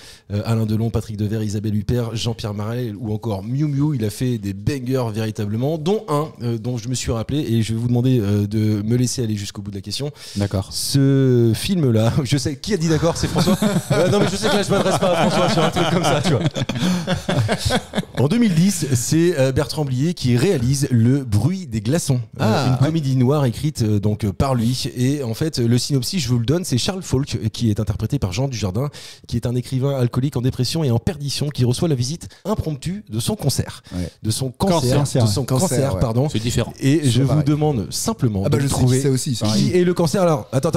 Alain Delon, Patrick Devers, Isabelle Huppert, Jean-Pierre Marais ou encore Miu Miu. Il a fait des bangers véritablement, dont un dont je me suis rappelé et je vais vous demander de me laisser aller jusqu'au bout de la question. D'accord. Ce film-là, je sais, qui a dit d'accord, c'est François. Non mais je sais que là je m'adresse pas à François sur un truc comme ça, tu vois. En 2010, c'est Bertrand Blier qui réalise Le Bruit des glaçons, une comédie noire écrite donc par lui. Et en fait, le synopsis, je vous le donne, c'est Charles Falk qui est interprété par Jean Dujardin, qui est un écrivain alcoolique en dépression et en perdition qui reçoit la visite impromptue de son cancer, pardon. C'est différent. Et je vous demande simplement de trouver sais aussi, qui est le cancer. Alors, attends,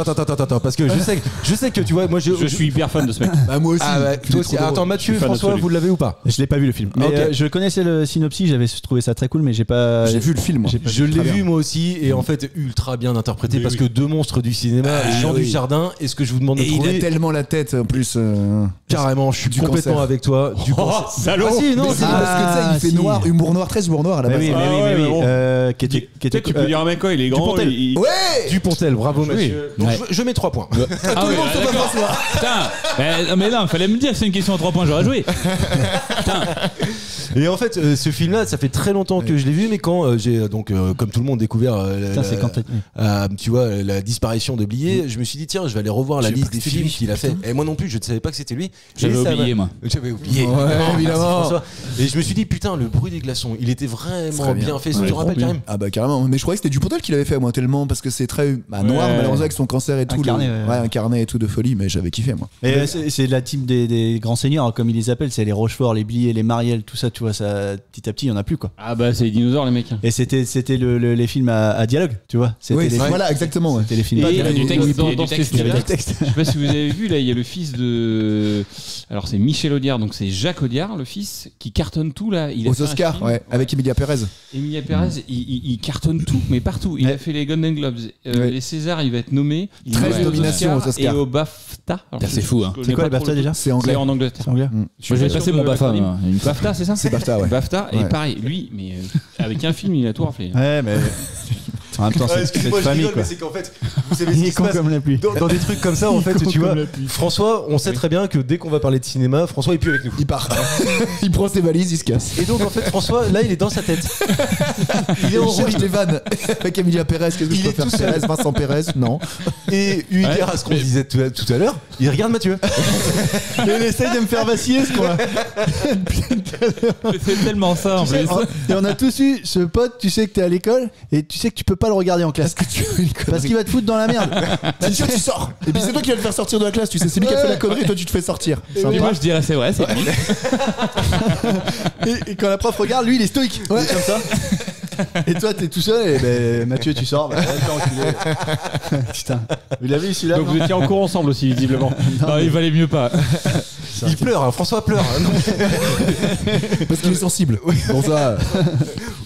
parce que je sais que tu vois, moi Je suis hyper fan de ce mec. Bah, moi aussi. Ah ouais, toi aussi. Attends, Mathieu, Je suis fan François, absolu. vous l'avez ou pas? Je l'ai pas vu le film. Mais Ok. je connaissais le synopsis, j'avais trouvé ça très cool, mais j'ai pas. J'ai vu le film. Je l'ai vu moi aussi, et en fait ultra bien interprété, parce que deux monstres du cinéma, Jean Dujardin, et ce que je vous demande de Et il trouver a tellement la tête en plus. carrément, je suis du complètement cancer. avec toi. Du cancer. Salaud. Ah si, non, Mais c'est- si, parce que tu sais, il fait si. noir, humour noir, très humour noir à la Mais base. oui, mais Ah oui, ouais, mais mais oui. bon. Qui était. Peut-être tu peux dire un mec quand il est grand. Dupontel. Ouais. Dupontel, bravo Mathieu. Donc Ouais. je mets 3 points. Ah oui, d'accord. Putain, mais non, fallait me dire que c'est une question à 3 points, j'aurais joué. Et en fait, ce film-là, ça fait très longtemps que je l'ai vu, mais quand j'ai donc, comme tout le monde, découvert Putain, c'est quand tu vois, la disparition de Blier, je me suis dit tiens, je vais aller revoir la Je savais liste pas des que c'était films lui, qu'il a fait. Et moi non plus, je ne savais pas que c'était lui. J'avais Et ça oublié, m'a- moi. J'avais oublié. Ouais, Merci, évidemment. François. Et je me suis dit putain, Le Bruit des glaçons, il était vraiment Très bien. bien fait. Tu te rappelles Karim? Ah bah carrément. Mais je croyais que c'était Dupontel qui l'avait fait moi tellement parce que c'est très noir malheureusement avec son cancer et tout. Incarné, ouais. Incarné et tout de folie. Mais j'avais kiffé moi. Et c'est la team des grands seigneurs, comme ils les appellent, c'est les Rochefort, les Blier, les Marielle, tout ça, tu vois, ça, petit à petit, il y en a plus, quoi. Ah bah c'est les dinosaures les mecs. Et c'était les films à dialogue, tu vois. C'était Oui, les films- voilà exactement. Ouais. C'était les films. Et il y avait du texte, dans il y a ce du texte, style-là, il y avait du texte. je sais pas si vous avez vu là, il y a le fils de, alors c'est Michel Audiard, donc c'est Jacques Audiard, le fils, qui cartonne tout là. Il a Aux fait un Oscars, film. ouais, avec Emilia Pérez. Emilia Pérez, il cartonne tout, mais partout. Il a fait les Golden Globes, Ouais. les Césars, il va être nommé. Il 13 va aux nominations aux Oscars. et au BAFTA. Alors, C'est fou, hein. je C'est quoi connais les pas BAFTA trop le déjà? C'est truc. anglais. C'est en Angleterre. C'est anglais. Je vais passer mon BAFA. Une BAFTA, c'est ça? C'est BAFTA, ouais. BAFTA, et Ouais. pareil, lui, mais avec un film, il a tout raflé. Ouais, mais. En même temps, c'est cette famille, quoi. mais c'est qu'en fait, vous savez ce Il qui est se con passe comme la pluie. dans des trucs comme ça, en fait, con tu vois, comme la pluie. François, on sait très bien que dès qu'on va parler de cinéma, François est plus avec nous. Il part. Il prend ses valises, il se casse. Et donc en fait, François, là, il est dans sa tête. Il est en Il roue cherche des vannes avec Emilia Pérez. Qu'est-ce que Il je peux est faire? tout seul. Pérez, Vincent Pérez, non. Et eu égard à ce qu'on disait tout à l'heure, il regarde Mathieu. Il essaye de me faire vaciller, ce qu'on a. C'est tellement ça en plus. Et on a tous eu ce pote, tu sais que t'es à l'école et tu sais que tu peux pas le regarder en classe. Parce qu'il va te foutre dans la merde. Mathieu, tu sors. Et puis c'est toi qui vas le faire sortir de la classe. Tu sais, c'est lui qui a fait la connerie et toi tu te fais sortir. Et Sympa. moi je dirais c'est vrai, c'est lui. Et quand la prof regarde, lui il est stoïque. Il est comme ça. Et toi t'es tout seul et ben Mathieu tu sors. Bah, attends, enculé. Putain. Vous l'avez eu celui-là? Donc non vous étiez en cours ensemble aussi, visiblement. Non, il valait mieux pas. Il pleure, hein, François pleure. Parce qu'il est sensible. Bon ça.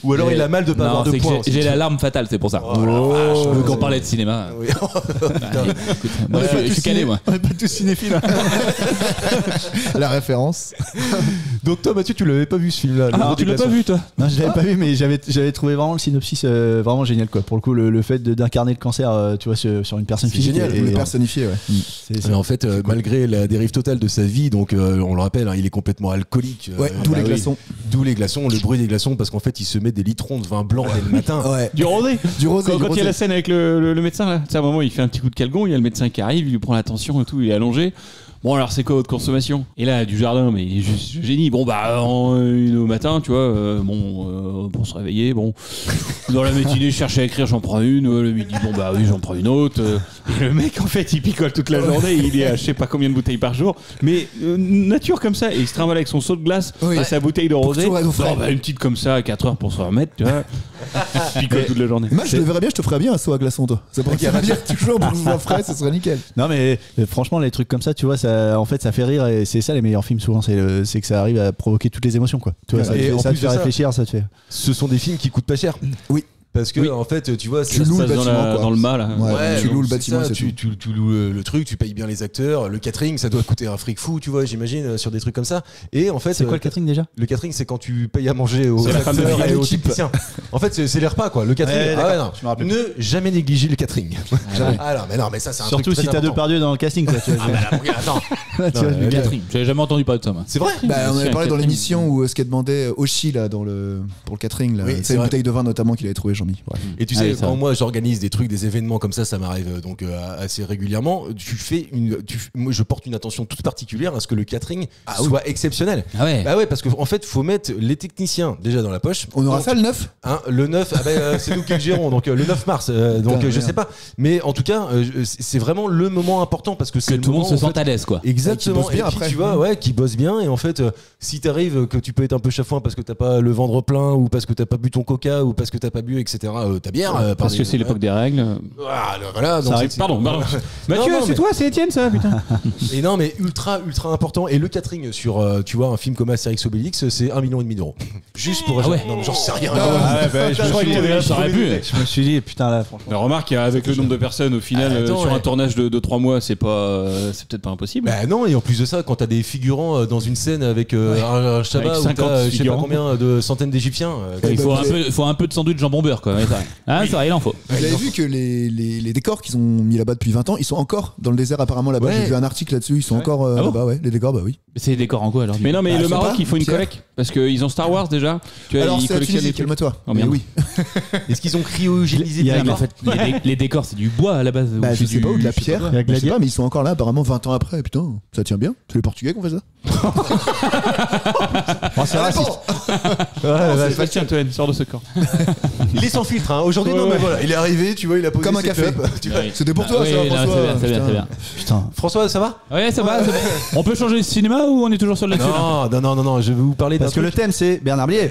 Ou alors il a mal de pas Non, avoir de c'est que points. j'ai la larme fatale, c'est pour ça. Je veux qu'on parlait de cinéma. Oui. Allez, écoute, moi, je suis calé, moi. On est pas tous cinéphiles. Hein. La référence. Donc toi, Mathieu, tu l'avais pas vu ce film-là. Non, tu l'as pas vu, toi? Non, je l'avais pas vu, mais j'avais trouvé vraiment le synopsis vraiment génial, quoi. Pour le coup, le fait d'incarner le cancer, tu vois, sur une personne C'est physique. génial. et- Le personnifié, ouais. Mais en fait, malgré la dérive totale de sa vie, donc on le rappelle, hein, il est complètement alcoolique. Ouais, d'où les oui. glaçons. D'où les glaçons, le bruit des glaçons, parce qu'en fait, il se met des litrons de vin blanc dès le matin. Ouais. Du rosé. Du rosé. Quand du il y a la rosé. scène avec le médecin, là, tu sais, à un moment, il fait un petit coup de calgon, il y a le médecin qui arrive, il lui prend la tension et tout, il est allongé. Bon, alors c'est quoi votre consommation? Et là, du jardin, mais il est juste génie. Bon, bah, au matin, tu vois, pour se réveiller, bon. Dans la matinée, je cherche à écrire, j'en prends une. Le midi, bon, bah oui, j'en prends une autre. Et le mec, en fait, il picole toute la journée, il est à je sais pas combien de bouteilles par jour. Mais nature comme ça, et il se trimballe avec son seau de glace Oui. et sa bouteille de rosé. toujours être au frais. Bon, bah, une petite comme ça à 4 heures pour se remettre, tu vois. Il picole toute la journée. Moi, je te verrais bien, je te ferais bien un saut à glaçon, toi. Ça pourrait bien toujours pour que ce soit frais, ce serait nickel. Non, mais franchement, les trucs comme ça, tu vois, en fait, ça fait rire et c'est ça les meilleurs films souvent, c'est que ça arrive à provoquer toutes les émotions, quoi. Tu vois, Et en ça te plus fait de ça- réfléchir, ça te fait. Ce sont des films qui coûtent pas cher. Oui. Parce que, Oui. en fait, tu vois, Tu loues le Ça se passe bâtiment, quoi. dans le mal. Hein. Ouais, tu donc loues le c'est bâtiment, ça, c'est tu loues le truc, tu payes bien les acteurs, le catering, ça doit coûter un fric fou, tu vois, j'imagine, sur des trucs comme ça. Et en fait, C'est quoi le catering déjà? le catering, c'est quand tu payes à manger aux C'est la femme de acteurs ménage. et aux techniciens. En fait, c'est les repas, quoi. Le catering. Ouais, ah d'accord, ouais, non. je me rappelle. Ne jamais négliger le catering. Ah non, mais ça, c'est un Surtout truc si très t'as deux important. pardieu dans le casting, quoi. Tu vois, Attends. tu vois, je veux dire. Catherine. J'avais jamais entendu parler de ça, moi. C'est vrai. Bah, on avait C'est un parlé dans catering. l'émission où ce qu'elle demandait Oshi là pour le catering là. Oui, c'est c'est une vrai. bouteille de vin notamment qu'il avait trouvé Jean-Mi. Bref. Et tu sais, quand moi j'organise des trucs, des événements comme ça m'arrive donc assez régulièrement. Moi, je porte une attention toute particulière à ce que le catering soit exceptionnel. Ah ouais. Bah ouais, parce qu'en fait, faut mettre les techniciens déjà dans la poche. On aura ça le 9 le 9, c'est nous qui le gérons, donc le 9 mars. Donc je sais pas, mais en tout cas, c'est vraiment le moment important parce que c'est le tout le monde moment se en sente à l'aise, quoi. Exactement. Qui bosse bien et puis, après. tu vois, qui bosse bien. Et en fait, si t'arrives que tu peux être un peu chafouin parce que t'as pas le ventre plein ou parce que t'as pas bu ton coca ou parce que t'as pas bu, etc. Ta bière. Parce que c'est l'époque des règles. Voilà. Donc Pardon. Mathieu, Non, c'est mais- toi, c'est Étienne, ça, putain. Et non, mais ultra important. Et le catering sur, tu vois, un film comme Astérix Obélix, c'est 1,5 million d'euros. Juste pour. Ah ouais. Non, mais j'en sais rien. Ça aurait pu. Je me suis dit, putain, là, franchement. Mais remarque, avec le nombre de personnes, au final, Attends, sur ouais. un tournage de 3 mois, c'est peut-être pas impossible. Bah non, et en plus de ça, quand t'as des figurants dans une scène avec un Shabbat Avec où 50 t'as je sais pas figurants. combien de centaines d'Égyptiens. Il faut un peu de sandwich jambon beurre, quoi. Ouais, ça. Ah, ça, il en faut. Vous avez vu que les décors qu'ils ont mis là-bas depuis 20 ans, ils sont encore dans le désert apparemment là-bas. Ouais. J'ai vu un article là-dessus, ils sont encore Ah bon là-bas, ouais. Les décors, bah oui. C'est les décors en quoi alors? Mais non, mais Bah, le je sais Maroc, pas, il faut une Pierre. collecte. Parce qu'ils ont Star Wars déjà. Tu vois, Alors ils c'est la collectionnent Tunisie, les trucs. calme-toi. Oh, Mais merde. oui. Est-ce qu'ils ont cryogénisé Mais des en fait, les décors, c'est du bois à la base. Bah ou je c'est sais pas, ou de la je sais pierre. quoi. Il y a Je sais Gladiator. pas, mais ils sont encore là apparemment 20 ans après. Putain, ça tient bien. C'est les Portugais qui ont fait ça. C'est raciste. Tiens, Antoine, sors de ce corps. Il est sans filtre, hein. Aujourd'hui, non, mais voilà. Il est arrivé, tu vois, il a posé Comme un ses café. clopes. Tu vois. C'était pour toi Ah oui, ça, non, François. c'est bien, c'est Putain. bien. Putain. François, ça va? Ouais, ça va. On peut changer de cinéma ou on est toujours sur l'actu là Non, je vais vous parler d'un Parce que le truc. thème, c'est Bernard Blier.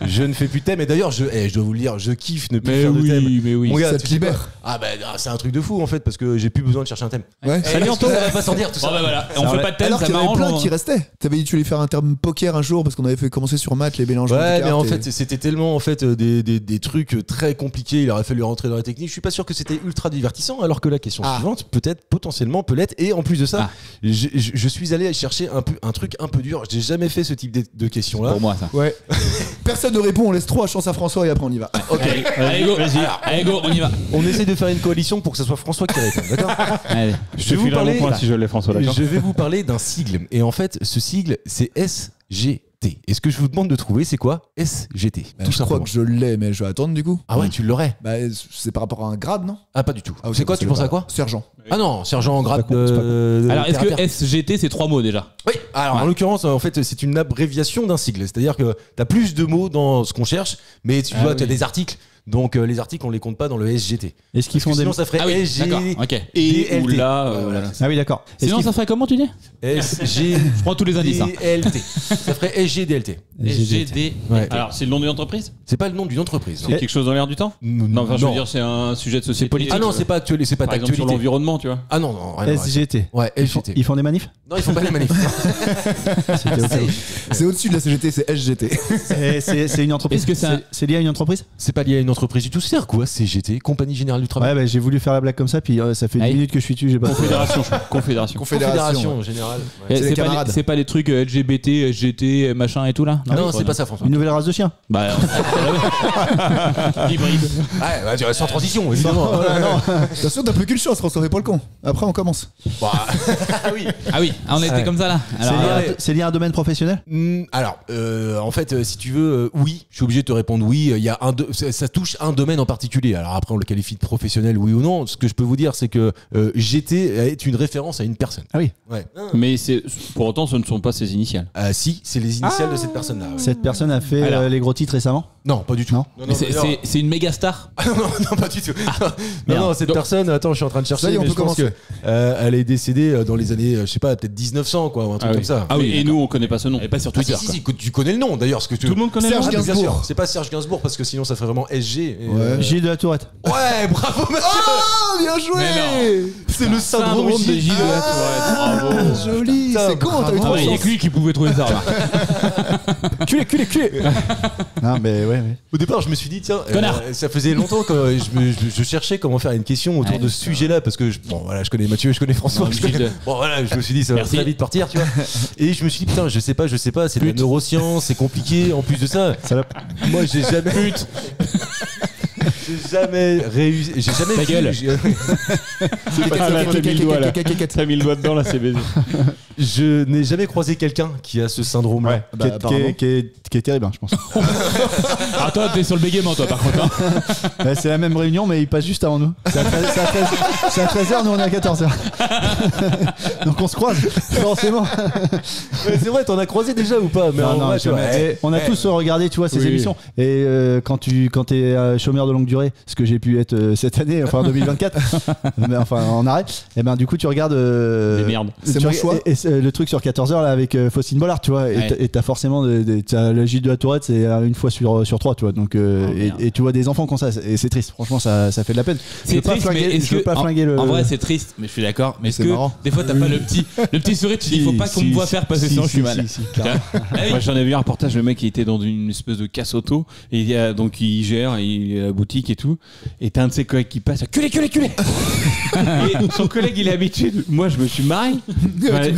Je ne fais plus de thème, et d'ailleurs, je dois vous le dire, je kiffe ne plus Mais faire de thème. oui, mais oui. Mon gars, Ça tu te sais quoi libère. Ah bah c'est un truc de fou en fait parce que j'ai plus besoin de chercher un thème. Ouais. Salut Anto, ça va pas s'en dire tout Bon ça. bah voilà, on fait pas de thème, Alors ça qu'il y en avait m'arrange. plein qui restaient. T'avais dit tu allais faire un terme poker un jour parce qu'on avait fait commencer sur maths les mélanges. Ouais, mais en fait, c'était tellement en fait des trucs très compliqués. Il aurait fallu rentrer dans la technique. Je suis pas sûr que c'était ultra divertissant. Alors que la question suivante, peut-être, potentiellement, peut l'être. Et en plus de ça, je suis allé chercher un truc un peu dur. J'ai jamais fait ce type de questions-là. Pour moi ça. Ouais. Personne ne répond, on laisse 3 chances à François et après on y va. Ok. Allez go, allez go, on y va. On essaie de faire une coalition pour que ce soit François qui répond. D'accord. Allez. Je te filerai mon point si je l'ai, François, d'accord. Je vais vous parler d'un sigle. Et en fait, ce sigle, c'est SGT. Et ce que je vous demande de trouver, c'est quoi? SGT. Bah, Tout je crois simplement. que je l'ai, mais je vais attendre du coup. Ah ouais, tu l'aurais? Bah, c'est par rapport à un grade, non? Ah, pas du tout. Ah, ok, C'est quoi? parce Tu que penses le à quoi? Sergent. Ah non, sergent en grade con, c'est pas de. Alors est-ce terre à que terre. SGT c'est 3 mots déjà? Oui, alors en l'occurrence, en fait, c'est une abréviation d'un sigle. C'est-à-dire que tu as plus de mots dans ce qu'on cherche, mais tu vois, tu as des articles. Donc les articles, on les compte pas dans le SGT. Est-ce qu'ils Parce que font des. sinon, ça ferait Ah oui, SG. d'accord, ok. Et ou DLT. là, voilà. Ah oui, d'accord. Est-ce Sinon qu'ils- ça ferait comment tu dis? SG. Je prends tous les indices. hein. DLT. Ça ferait SGDLT. SGD. Ouais. Alors, c'est le nom d'une entreprise? C'est pas le nom d'une entreprise. C'est quelque chose dans l'air du temps? Non, enfin, je veux dire, c'est un sujet de société. Ah non, c'est pas actuel, c'est pas Par exemple, sur d'actualité. l'environnement, tu vois. Ah non, non, rien à voir. SGT. Ouais, SGT. Ils font des manifs Non, ils font pas les manifs. C'est au-dessus de la CGT, c'est SGT. C'est une entreprise. Est-ce que c'est un- C'est lié à une entreprise? C'est pas lié à une entreprise du tout. C'est quoi CGT, Compagnie Générale du Travail? Ouais, bah, j'ai voulu faire la blague comme ça, puis ça fait 10 Allez. minutes que je suis dessus, j'ai pas. Confédération, je crois. Confédération. Confédération Générale. Ouais. Eh, C'est les C'est pas, camarades. c'est pas les trucs LGBT, SGT, machin et tout là? Non, c'est pas ça, François. Une nouvelle race de chiens. Bah, hybride. Ouais, bah, tu restes sans transition, évidemment. Attention, t'as plus qu'une chance, François, fais pas le con. Après, on commence. Ah oui. Ah oui, on était comme ça là. C'est Alors, lié à- ouais. c'est lié à un domaine professionnel? Alors, en fait, si tu veux, oui, je suis obligé de te répondre oui. Il y a ça touche un domaine en particulier. Alors après, on le qualifie de professionnel, oui ou non. Ce que je peux vous dire, c'est que GT est une référence à une personne. Ah oui. Ouais. Mais pour autant, ce ne sont pas ses initiales. Si, c'est les initiales de cette personne-là. ouais. Cette personne a fait Alors. les gros titres récemment? Non, pas du tout. Non. Non, mais c'est- d'ailleurs- c'est une méga star. non, pas du tout. non, merde. non, cette personne, attends, je suis en train de chercher, Ça y est, on mais peut je pense commencer. que elle est décédée dans les années, je sais pas, peut-être 1900, quoi, ou un truc comme ça. Ah oui, et nous, on connaît pas ce nom. Et pas sur Ah, Twitter. si, si, tu connais le nom d'ailleurs. Tout le monde connaît le nom. Serge Bien sûr. Gainsbourg. C'est pas Serge Gainsbourg parce que sinon ça ferait vraiment SG. et, Ouais. Gilles de la Tourette. Ouais, bravo Mathieu. Oh, bien joué. C'est le syndrome de Gilles. Gilles de la Tourette. Bravo. Joli. Putain, C'est con, t'as eu Ah trop ouais, de il y a chance. que lui qui pouvait trouver ça. Là. Culé. Non, mais ouais. Au départ, je me suis dit tiens, Connard. ça faisait longtemps que je cherchais comment faire une question autour Ouais, de ce sujet-là parce que bon voilà, je connais Mathieu, je connais François. Non, je connais- Gilles. Bon voilà, je me suis dit ça va Merci. très vite partir, tu vois. Et je me suis dit putain, je sais pas, c'est de la neuroscience, c'est compliqué. En plus de ça, moi j'ai jamais j'ai jamais réussi, j'ai jamais Ta vu- gueule. Ah là, t'as mis le doigt là. T'as mis le doigt dedans, là, c'est baisé. Je n'ai jamais croisé quelqu'un qui a ce syndrome-là. Qui est terrible, hein, je pense. Ah, toi, t'es sur le bégaiement, toi, par contre. Hein. Ouais, c'est la même réunion, mais il passe juste avant nous. C'est à 13h, nous on est à 14h. Donc on se croise, forcément. Ouais, c'est vrai, t'en as croisé déjà ou pas? Mais Non, jamais. On a tous regardé, tu vois, ces émissions. Et quand t'es chômeur de longue durée, ce que j'ai pu être cette année, enfin 2024, mais enfin en arrêt, et ben du coup tu regardes. Des merdes. C'est mon choix. Et le truc sur 14h là avec Faustine Bollard, tu vois, et t'as forcément t'as le Gilles de la Tourette, c'est une fois sur 3, tu vois. Donc et tu vois des enfants comme ça, et c'est triste. Franchement, ça fait de la peine. C'est triste, mais est-ce que en vrai c'est triste, mais je suis d'accord. Mais est-ce c'est que marrant. des fois t'as pas le petit sourire, tu dis il faut pas qu'on me voit faire passer sinon je suis mal. Moi, j'en avais vu un reportage, le mec il était dans une espèce de casse auto et donc il gère, il est à la boutique et tout, et t'as un de ses collègues qui passe, culé. Et son collègue il est habitué, moi je me suis marré.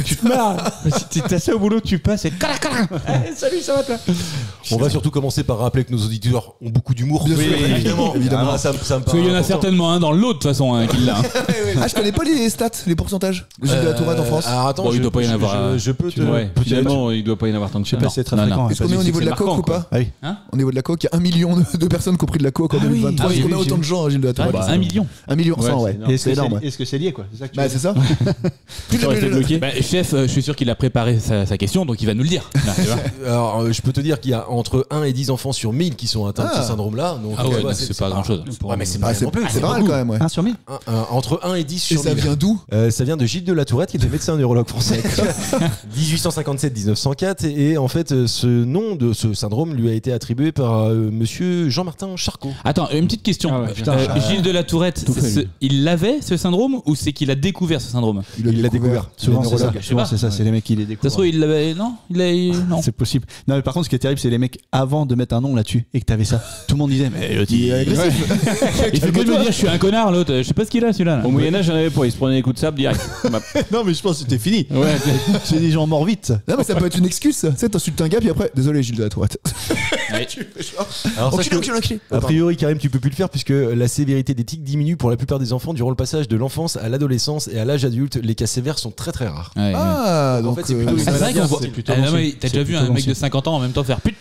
Tu te marres, si t'as ça au boulot, tu passes et salut, ça va toi. On va surtout commencer par rappeler que nos auditeurs ont beaucoup d'humour. Bien sûr, évidemment. évidemment. Ça me Parce qu'il y en a certainement un dans l'autre de toute façon qui l'a. Ah, je connais pas les stats, les pourcentages de Gilles de la Tourette en France. Alors attends, Bon, il doit pas y en avoir. Je peux te. Ouais, finalement, il doit pas y en avoir tant que ça. C'est très fréquent. Est-ce qu'on est au niveau de la coke ou pas? Ah oui. Au niveau de la coke, il y a 1 million de personnes qui ont pris de la coke en 2023. Est-ce qu'on a autant de gens à Gilles de la Tourette? 1 million. 1 million 100, ouais. Est-ce énorme. que c'est lié, quoi? C'est ça que tu Bah, veux c'est ça. T'aurais été bloqué. Bah, chef, je suis sûr qu'il a préparé sa question, donc il va nous le dire. Là, tu vois. Alors, je peux te dire qu'il y a entre 1 et 10 enfants sur 1000 qui sont atteints de ce syndrome-là. Donc, Ah ouais, ouais, donc c'est pas grand-chose. Ouais, mais c'est Ah, pas c'est non plus. c'est pas mal quand même, ouais. 1 sur 1000. Entre 1 et 10 Et sur ça 1000. vient d'où? Ça vient de Gilles de la Tourette, qui était médecin neurologue français. 1857-1904. Et en fait, ce nom de ce syndrome lui a été attribué par monsieur Jean-Martin Charcot. Attends, une petite question. Ah ouais, putain. Gilles de la Tourette, il l'avait ce syndrome ou c'est qu'il a découvert ce syndrome? Il l'a découvert. Souvent, c'est ça. neurologue. Souvent, c'est ça. C'est les mecs qui les Ça se découvrent. trouve, il l'avait. Non, non. C'est possible. Non, mais par contre, ce qui est terrible, c'est les mecs avant de mettre un nom là-dessus et que t'avais ça. Tout le monde disait, mais Il est agressif. Il fait que de me dire, je suis un connard, l'autre. Je sais pas ce qu'il a, celui-là. Au Moyen-Âge, j'en avais pas, il se prenait des coups de sable direct. non, mais je pense que c'était fini. Ouais, C'est des gens morts vite. Non, mais ça peut être une excuse, ça. Tu sais, t'insultes un gars, puis après, désolé, Gilles de la Tourette. Alors, sache que, Enculé. a priori, Karim, tu peux plus le faire puisque la sévérité des tics diminue pour la plupart des enfants durant le passage de l'enfance à l'adolescence et à l'âge adulte. Les cas sévères sont très très rares. Ouais, Ah, En donc. fait, c'est plutôt une c'est vrai maladie. qu'on voit. c'est plutôt Ah, non, bon mais signe. t'as déjà vu C'est un plutôt mec bon de 50 ans en même temps faire pute,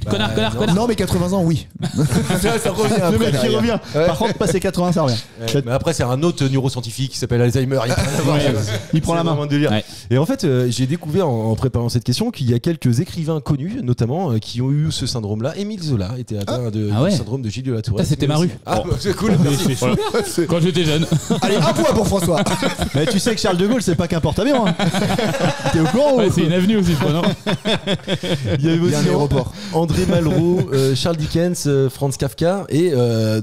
connard. Non, mais 80 ans, oui. ça revient Le après. mec qui derrière. revient. Par contre, passer 80, ça revient. Mais après, c'est un autre neuroscientifique qui s'appelle Alzheimer. Il prend la main. vraiment un délire. Ouais. Et en fait, j'ai découvert en préparant cette question qu'il y a quelques écrivains connus, notamment, qui ont eu ce syndrome-là. Émile Zola était atteint du syndrome de Gilles de la Tourette. Ça, c'était ma rue. Ah, c'est cool. Merci. Quand j'étais jeune. Allez, un point pour François. Mais tu sais que Charles de Gaulle, c'est pas qu'un porte-avions. Hein. T'es au courant ou... Ouais, c'est une avenue aussi, je crois, non? Il y avait Il y a un aussi aéroport. André Malraux, Charles Dickens, Franz Kafka et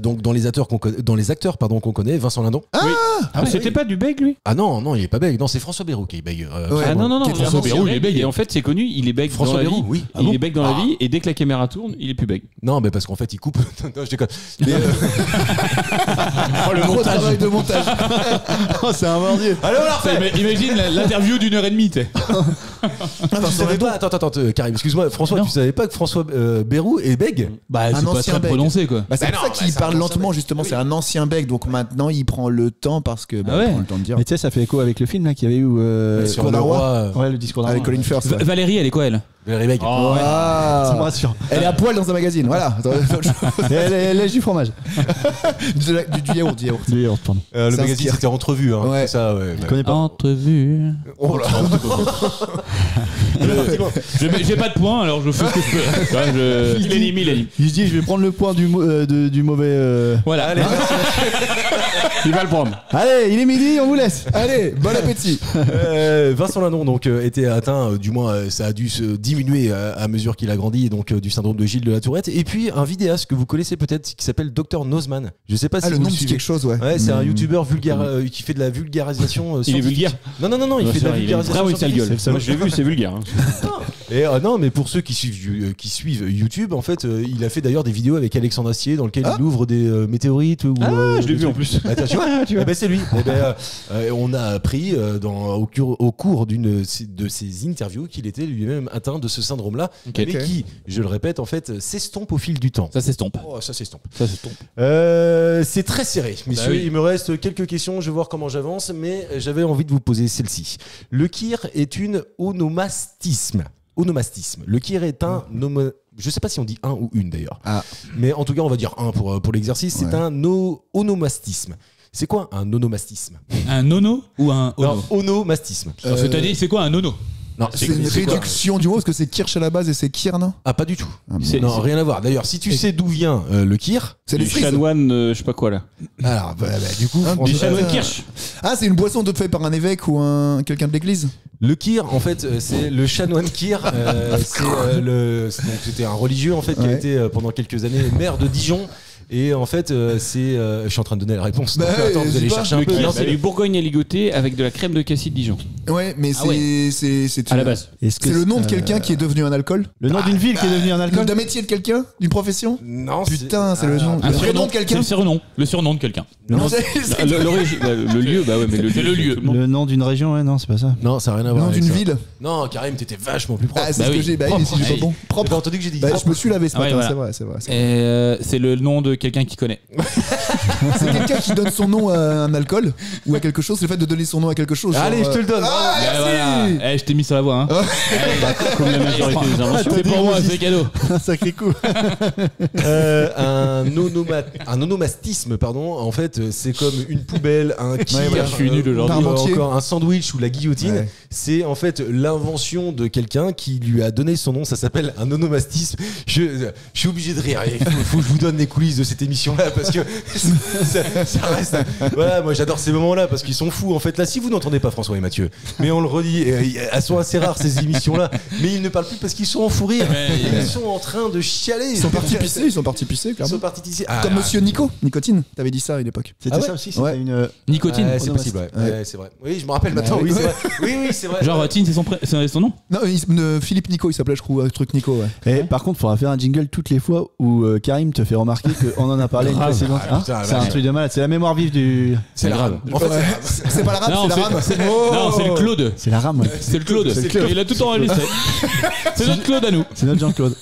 donc dans les acteurs qu'on connaît, Vincent Lindon. C'était pas du bègue, lui? Ah non, il est pas bègue. Non, c'est François Bayrou qui est bègue. Ouais. Ah non, Qui est vraiment, François c'est Bayrou, un il est bègue. bègue. Et en fait, c'est connu, il est bègue François dans la vie. Bayrou, oui. Il est bègue dans la vie, et dès que la caméra tourne, il est plus bègue. Non, mais parce qu'en fait, il coupe. Non, je déconne. Mais, Le gros travail de montage. Oh, c'est un mordier. allez, on la refait. Imagine l'interview d'une heure et demie, tu sais. Tu savais pas. Attends, Karim, excuse-moi, François, Non. tu savais pas que François Bayrou est bègue? Bah, c'est pas ancien très bègue. prononcé, quoi. Bah, c'est pour ça qu'il c'est parle un lentement, ancien justement. bec. C'est un ancien bec, donc maintenant il prend le temps parce que. Ah ouais. Il prend le temps de dire. Mais tu sais, ça fait écho avec le film là qu'il y avait eu. Sur le roi. Ouais, le discours d'un Avec roi. Colin Firth. ouais. Valérie, elle est quoi, elle? Valérie Bègue. Ah. Ça me rassure. Elle est à poil dans un magazine, voilà. Et elle lèche du fromage. Du yaourt, du yaourt. Du yaourt, pardon. Le Ça magazine, inspire. c'était Entrevue. Hein. Ouais. C'est ça, ouais. Je connais pas. Entrevue. Oh là. J'ai pas de points, alors je fais ce que je peux. Ouais, Il anime. Il se dit, je vais prendre le point du mauvais. Voilà, allez. Il va le prendre. Allez, il est midi, on vous laisse. Allez, bon appétit. Vincent Lindon donc était atteint, du moins ça a dû se diminuer à mesure qu'il a grandi, donc du syndrome de Gilles de la Tourette. Et puis un vidéaste que vous connaissez peut-être qui s'appelle Dr Nozman. Je sais pas si Ah, le vous nom le dit suivez. quelque chose, ouais. Ouais, c'est un youtubeur vulgaire qui fait de la vulgarisation. Il est scientifique. vulgaire. Non, il fait de la vulgarisation. Vraiment une sale gueule. scientifique. Moi, je l'ai vu, c'est vulgaire. hein. Et non, mais pour ceux qui suivent YouTube, en fait, il a fait d'ailleurs des vidéos avec Alexandre Astier dans lesquelles il ouvre des météorites. Ou, je l'ai des vu en trucs. plus. Attends, tu vois, Eh ben, c'est lui. Eh ben, on a appris au cours d'une de ses interviews qu'il était lui-même atteint de ce syndrome-là, Ok. mais qui, je le répète, en fait, s'estompe au fil du temps. Ça s'estompe. Oh, ça s'estompe. Ça s'estompe. C'est très serré, messieurs. oui. Il me reste quelques questions, je vais voir comment j'avance, mais j'avais envie de vous poser celle-ci. Le kir est une onomastisme. Onomastisme. Le kir est un je sais pas si on dit un ou une d'ailleurs. Ah. Mais en tout cas, on va dire un pour l'exercice. C'est Ouais. un onomastisme. C'est quoi un onomastisme? Un nono ou un ono? Non, onomastisme. Parce que t'as dit, c'est quoi un nono? Non, C'est une réduction du mot, parce que c'est Kirsch à la base et c'est Kir, non? Ah, pas du tout. Ah, bon. C'est- Non, rien à voir. D'ailleurs, si tu sais d'où vient le kir, C'est les Du frites. chanoine, je sais pas quoi là. alors du coup, Ah, franchement, Du ça- chanoine Kirsch. Ah, c'est une boisson faite par un évêque ou quelqu'un de l'église? le kir, en fait, c'est le chanoine kir. C'était un religieux en fait qui a Ouais. été pendant quelques années maire de Dijon. Et en fait, je suis en train de donner la réponse. Bah Donc, ouais, attends, vous allez n'hésite pas. chercher un Le peu. Kirsch, Non, c'est du Bourgogne à ligoter avec de la crème de cassis de Dijon. Ouais, mais Ah ouais. c'est À la base. Est-ce que C'est le nom de quelqu'un qui est devenu un alcool? Le nom d'une ville qui est devenue un alcool? D'un métier de quelqu'un? D'une profession? Non, Putain, c'est le nom. Un Le surnom prénom de C'est quelqu'un? le surnom. Le surnom de quelqu'un. Non, c'est Le lieu, bah ouais, mais le C'est le lieu. tout le monde. Le nom d'une région, ouais, non, c'est pas ça. Non, ça n'a rien à le voir. nom avec d'une ça. ville. Non, Karim, t'étais vachement plus propre. Ah, c'est Bah ce que oui. j'ai. Bah, Propre. si j'ai pas Ah, bon. T'as Propre. entendu que j'ai dit Bah, propre. je me suis lavé ce Ah ouais, matin, voilà. c'est vrai. C'est le nom de quelqu'un qui connaît. C'est quelqu'un qui donne son nom à un alcool ou à quelque chose. C'est le fait de donner son nom à quelque chose. Allez, je te le donne. Ah, Ouais, merci. voilà. Je t'ai mis sur la voie. Hein. Comme la majorité des inventions. C'est pour moi, c'est cadeau. Un sacré coup. Un onomastisme, pardon. En fait, c'est comme une poubelle, un kir, Ouais, voilà. Je suis nul aujourd'hui. Parmentier. encore un sandwich ou la guillotine. Ouais. C'est en fait l'invention de quelqu'un qui lui a donné son nom. Ça s'appelle un onomastisme. Je suis obligé de rire. Il faut que je vous donne les coulisses de cette émission-là parce que ça reste. Voilà, moi j'adore ces moments-là parce qu'ils sont fous. En fait, là, si vous n'entendez pas François et Mathieu, mais on le redit, elles sont assez rares ces émissions-là. Mais ils ne parlent plus parce qu'ils sont en fou rire. Ils sont en train de chialer. Ils sont partis pisser, Ils sont clairement. partis pisser. Comme Monsieur Nico, Nicotine. T'avais dit ça à une époque. C'était Ah ouais ça aussi, c'était Ouais. une. Nicotine. Ouais, c'est possible, ouais. Ouais, c'est vrai. Oui, je me rappelle maintenant. oui. Oui, c'est vrai. Oui, c'est vrai. Genre, Tine, c'est son nom? Non, Philippe Nico, il s'appelait, je crois, truc Nico, ouais. Et par contre, il faudra faire un jingle toutes les fois où Karim te fait remarquer qu'on en a parlé une précédente. Ah, Hein, putain, c'est un vache. truc de malade. C'est la mémoire vive du. C'est la rame. En fait, Ouais. C'est pas la rame, Non, c'est la rame. Non, c'est le Claude. C'est la rame. Ouais. C'est le Claude. C'est le Claude. Il a tout enregistré. C'est notre Claude à nous. C'est notre Jean-Claude.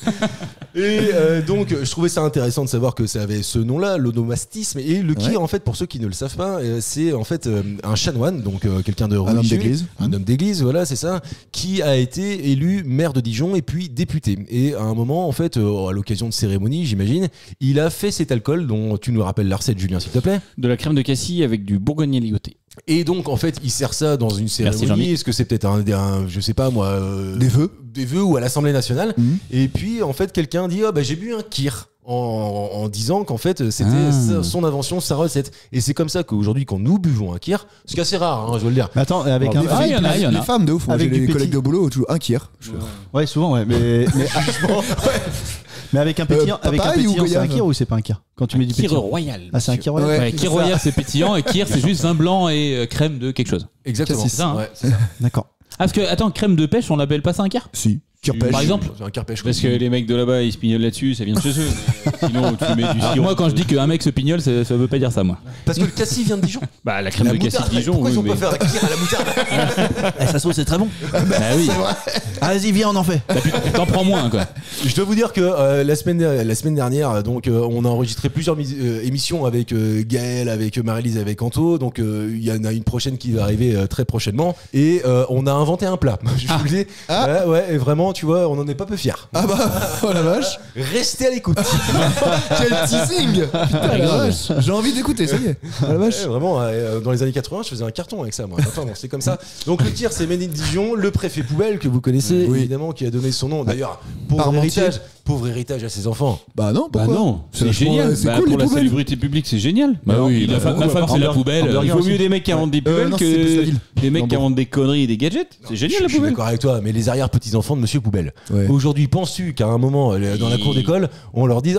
Et donc, je trouvais ça intéressant de savoir que ça avait ce nom-là, l'onomastisme. Et le kir, en fait, pour ceux qui ne le savent pas, c'est en fait un chanoine, donc quelqu'un de religieux, homme d'église. un homme d'église, voilà, c'est ça, qui a été élu maire de Dijon et puis député. Et à un moment, en fait, à l'occasion de cérémonie, j'imagine, il a fait cet alcool dont tu nous rappelles la recette, Julien, s'il te plaît. De la crème de cassis avec du Bourgogne à ligoter. Et donc, en fait, il sert ça dans une cérémonie. Jean-Mi. Est-ce que c'est peut-être un je sais pas moi, Des vœux ou à l'Assemblée nationale. Mhm. Et puis, en fait, quelqu'un dit, bah, j'ai bu un kir. En disant qu'en fait c'était son invention, sa recette. Et c'est comme ça qu'aujourd'hui, quand nous buvons un kir, ce qui est assez rare, hein, je veux le dire. Mais attends, avec un. Ah, il y en a, il y en Les a. femmes de ouf, moi, j'ai Avec du des petit. collègues de boulot, toujours un Kir. Ouais, souvent, ouais. Mais avec un pétillant, avec un papaye ou pétillant, c'est un goyave kir ou c'est pas un kir? Quand tu mets du Kir pétillant. royal. Ah, c'est un kir royal. Ouais. Ouais, Kir royal, c'est pétillant et Kir, c'est juste vin blanc et crème de quelque chose. Exactement. C'est ça, hein. Ouais, c'est ça. D'accord. Ah, parce que, attends, crème de pêche, on l'appelle pas ça un Kir? Si. Kir pêche. Par exemple? C'est un kir pêche. Parce que les mecs de là-bas, ils se pignolent là-dessus, ça vient de chez eux. Mais sinon, tu mets du Ah, sirop. moi, quand je dis qu'un mec se pignole, ça veut pas dire ça, moi. Parce que le cassis vient de Dijon. Bah, la crème La de cassis moutarde. de Dijon. Pourquoi ils ont oui, pas mais- fait un kir à la moutarde? Ça se trouve, c'est très bon. Bah oui. Ah, vas-y, viens, on en fait. T'en prends moins, quoi. Je dois vous dire que la semaine dernière, donc on a enregistré plusieurs émissions avec Gaël, avec Marie-Lise, avec Anto. Donc il y en a une prochaine qui va arriver très prochainement. Et on a inventé un plat. Je vous le dis. Ah. Ouais, et vraiment, tu vois, on en est pas peu fiers. Ah bah, oh la vache. Restez à l'écoute. Quel teasing. Putain, la vache. J'ai envie d'écouter, ça y est. Oh la vache. Ouais, vraiment, dans les années 80, je faisais un carton avec ça, moi. Enfin, bon, c'est comme ça. Donc, le kir, c'est Ménil Dijon, le préfet poubelle que vous connaissez, Oui. évidemment, qui a donné son nom. D'ailleurs, Parmentier. pauvre héritage à ses enfants. Bah non, Bah pourquoi non, c'est vachement- génial. C'est Bah, cool, pour les la poubelles. célébrité publique, c'est génial. Bah oui, ma femme, c'est la Hamburger- poubelle. Il hamburger vaut aussi. mieux des mecs qui inventent des poubelles non, c'est plus la que ville. des mecs qui Hambourg. inventent des conneries et des gadgets. C'est génial Je la suis poubelle. d'accord avec toi, mais les arrière-petits-enfants de Monsieur Poubelle. Ouais. Aujourd'hui, penses-tu qu'à un moment, dans la cour d'école, on leur dit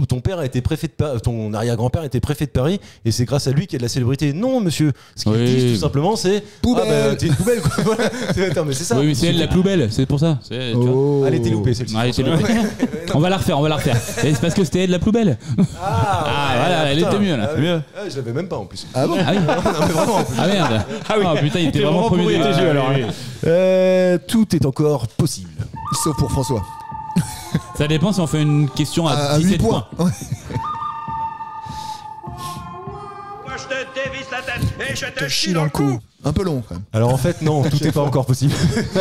ton père a été préfet de Paris, ton arrière-grand-père était préfet de Paris, et c'est grâce à lui qu'il y a de la célébrité. Non, monsieur. Ce qu'ils Oui. disent tout simplement, c'est Poubelle. Ah bah, t'es une poubelle, quoi. Voilà. Attends, mais c'est ça. Oui, mais c'est elle la poubelle, c'est pour ça. Oh. Elle était loupée, celle-ci. Ah, elle était loupée. On va la refaire. Et c'est parce que c'était de la poubelle. Voilà, elle était mieux là. Je l'avais même pas en plus. Ah bon? Ah oui. Non, mais vraiment. En plus. Ah merde. Oh putain, il était vraiment premier tes jeux alors. Tout est encore possible. Sauf pour François. Ça dépend si on fait une question à 8 17 points. points. Ouais. Moi, je te dévisse la tête et je te Te chie chie dans le cou. Un peu long quand même. Alors en fait, non, tout n'est pas encore possible.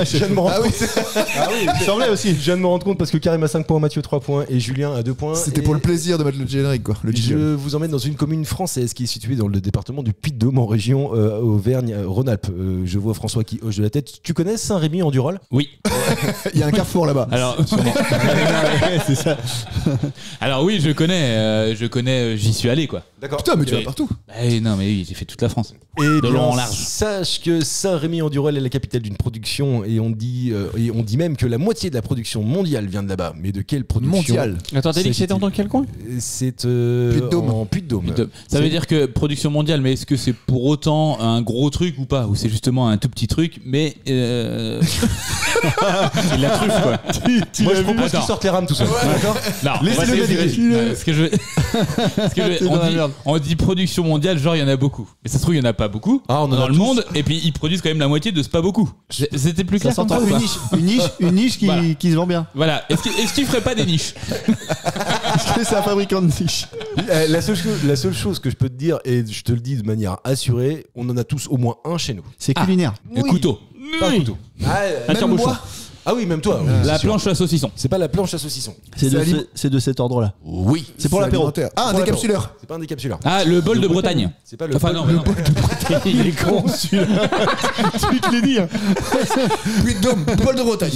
Je viens de me rendre Ah oui, compte. Il me semblait aussi. Je viens de me rendre compte parce que Karim a 5 points, Mathieu 3 points et Julien a 2 points. c'était Et pour le plaisir de mettre le générique quoi. Le Je jingle. vous emmène dans une commune française qui est située dans le département du Puy-de-Dôme en région Auvergne-Rhône-Alpes. Je vois François qui hoche de la tête. Tu connais Saint-Rémy-en-Dural? Oui. Il y a un carrefour là-bas. Alors, C'est ça. alors oui, je connais, j'y suis allé quoi. D'accord. Putain, mais tu vas Oui. partout. Non, mais oui, j'ai fait toute la France. Et De bien, long en large. sache que Saint-Rémy-en-Dural est la capitale d'une production et on dit même que la moitié de la production mondiale vient de là-bas. Mais de quelle production? Mondial. Attends, t'as dit que C'est- c'était dans quel coin? C'est Puy-de-Dôme. en Puy-de-Dôme. Ça veut dire que production mondiale, mais est-ce que c'est pour autant un gros truc ou pas? Ou c'est justement un tout petit truc, mais C'est de la truffe quoi. Moi je propose qu'ils Attends. sortent les rames tout seul. D'accord. non, Laissez-le on va essayer- naviguer. ce que je on dit production mondiale, genre il y en a beaucoup. Mais ça se trouve il y en a pas beaucoup Ah, on en a dans le tous. monde, et puis ils produisent quand même la moitié de ce pas beaucoup. C'était plus Ça clair comme ça s'entend. ou pas Une niche qui, Voilà. qui se vend bien. Voilà. Est-ce qu'ils feraient pas des niches? Parce que c'est un fabricant de niche. La seule chose que je peux te dire, et je te le dis de manière assurée, on en a tous au moins un chez nous. C'est culinaire. Un couteau. Pas un couteau. Même moi. Ah oui, même toi. oui, La c'est sûr. planche à saucisson. C'est pas la planche à saucisson. C'est de cet ordre-là. Oui. C'est pour l'apéro. alimentaire. Ah, un Pour décapsuleur. C'est pas un décapsuleur. Ah, le bol de Bretagne. C'est pas le. Enfin non, mais non. Il est con celui-là. Tu te l'ai dit. Hein. Puy-de-Dôme, Paul de Bretagne.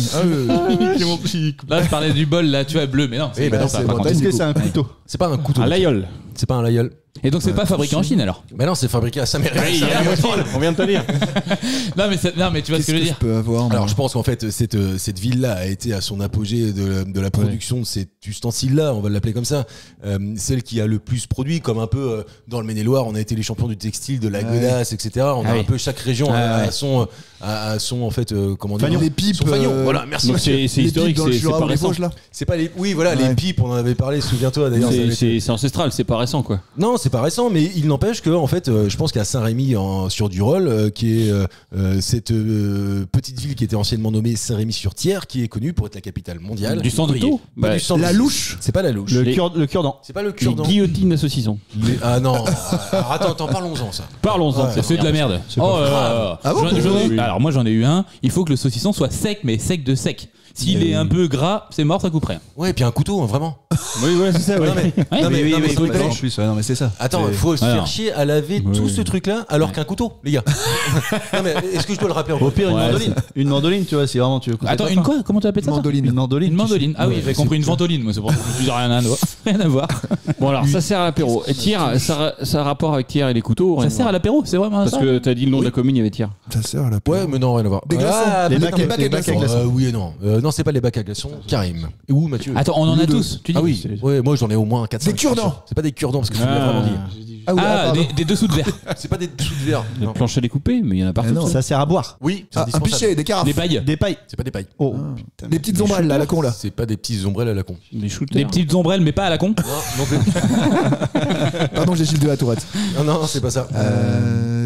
Là je parlais du bol là, tu vois, bleu, mais non. Oui, bah non, ça, c'est par contre. Est-ce que c'est un couteau? C'est pas un couteau. Un layol. C'est pas un layol. Et donc c'est pas fabriqué en Chine alors? Mais non, c'est fabriqué à Saint-Méry. On vient de te dire. Non mais tu vois ce que je veux dire. peux avoir moi Alors je pense qu'en fait cette ville-là a été à son apogée de la production de cet ustensile-là, on va l'appeler comme ça, celle qui a le plus produit, comme un peu dans le Maine-et-Loire, on a été les champions du textile, de la godasse, etc. On a oui. un peu chaque région à son en fait comment dire, les pipes. son fagnon. Voilà, merci. Donc c'est les historique, pipes dans le c'est Jura pas ou les récent. Vosges là. C'est pas les les Ouais. pipes, on en avait parlé, souviens-toi d'ailleurs. ça avait été- C'est ancestral, c'est pas récent quoi. Non, c'est pas récent, mais il n'empêche que en fait, je pense qu'à Saint-Rémy sur Durolle, qui est cette petite ville qui était anciennement nommée Saint-Rémy-sur-Thiers, qui est connue pour être la capitale mondiale Du cendrier. Pas Bah, du cendrier. La louche. C'est pas la louche. Le cure-dent. C'est pas le Les cure-dent. guillotines à saucisson. Ah non. Alors, attends, parlons-en ça. Parlons-en. Ouais. C'est de la merde. Oh, Ah bon, alors moi j'en ai eu un. Il faut que le saucisson soit sec, mais sec de sec. S'il est un peu gras, c'est mort, ça couperait. Ouais, puis un couteau, hein, vraiment. Oui, ouais, c'est ça. Non, mais, Ouais, non, mais, oui, non, mais oui, sans oui, déconner. En plus, non mais c'est ça. Attends, il faut se Alors. faire chier à laver tout ce truc-là alors qu'un couteau, les gars. Non mais est-ce que je dois le rappeler encore Au pire, une Ouais, mandoline. Une mandoline, tu vois, si vraiment tu veux. couper Attends, ta une faim. quoi? Comment tu appelles ça? Mandoline. Une mandoline. Une mandoline. Ah oui, Ouais, j'avais compris une ventoline, moi c'est pour ça que je me suis dit, rien à voir. Bon alors ça sert à l'apéro. Et tir, ça a rapport avec tir et les couteaux. Ça rien sert à voir. l'apéro, c'est vraiment Parce ça? que t'as dit le nom de la commune, il y avait tir. Ça sert à la Ouais, mais non, rien à voir. Des glaçons. Ah, Les putain, bacs mais- à- les bacs à glaçons. Oui et non. Non, c'est pas les bacs à glaçons. Karim. Et où, Mathieu? Attends, on en a Nous deux. tous. Tu dis Ah oui, ouais, moi j'en ai au moins 4 Des cure-dents. C'est pas des cure-dents parce que tu l'as vraiment dit. Ah oui, Ah, pardon. des dessous de verre. C'est pas des dessous de verre. Le Non. plancher découpé, mais il y en a partout. non. Ça sert à boire. Oui, c'est Ah, un indispensable. pichet, des carafes. Des pailles. Des pailles. C'est pas des pailles. Oh. Des petites ombrelles là, à la con là. C'est pas des petits ombrelles à la con. Des shooters. Des petites ombrelles, mais pas à la con. Non, non plus. Pardon, j'ai Gilles de la Tourette. non, c'est pas ça.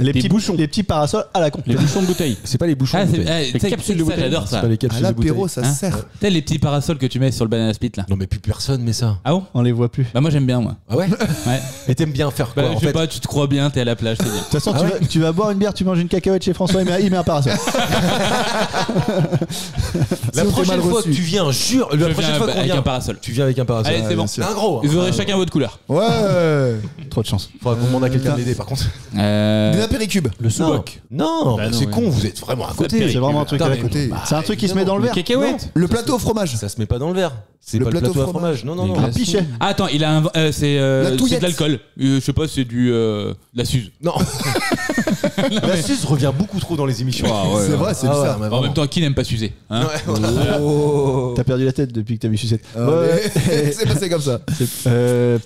Les petits bouchons. Les petits parasols à la con. Les bouchons de bouteille. C'est pas les bouchons. Ah, de c'est bouteille. tu sais, capsules de ça, bouteille. j'adore C'est ça. pas les À capsules de l'apéro, bouteille. ça Hein sert. Tu sais, les petits parasols que tu mets sur le banana split là. Non, mais plus personne met ça. Ah bon? On les voit plus. Bah moi j'aime bien moi. Ah ouais? Ouais. Et t'aimes bien faire quoi Bah, en je sais fait? pas, tu te crois bien, t'es à la plage, t'es bien. De toute façon, Ah tu vas boire une bière, tu manges une cacahuète chez François, il met un parasol. La Si on t'est prochaine mal fois reçu. que tu viens, jure, la Je prochaine viens fois qu'on avec vient, un parasol. tu viens avec un parasol. Allez, c'est bon. sûr. Un gros. Vous aurez chacun votre couleur. Ouais. Trop de chance. Faudra qu'on demande à quelqu'un de l'aider par contre. Des apéricubes. Le sous-boc. Non, Bah non, c'est ouais. con, vous êtes vraiment à côté. C'est vraiment un truc Putain, à mais côté. bah, C'est un truc qui se met dans le verre. Cacahuètes. Le plateau au fromage. Ça se met pas dans le verre. C'est Le pas le plateau plateau à fromage. fromage. Non, non, non. Un pichet. Ah, attends, il a un. La C'est touillette. de l'alcool. Je sais pas, c'est du. De la Suze. Non. La Suze revient beaucoup trop dans les émissions. C'est vrai, c'est Ah ouais, bizarre. mais En vraiment. même temps, qui n'aime pas s'user hein? Oh. T'as perdu la tête depuis que t'as vu Sucette. C'est passé comme ça.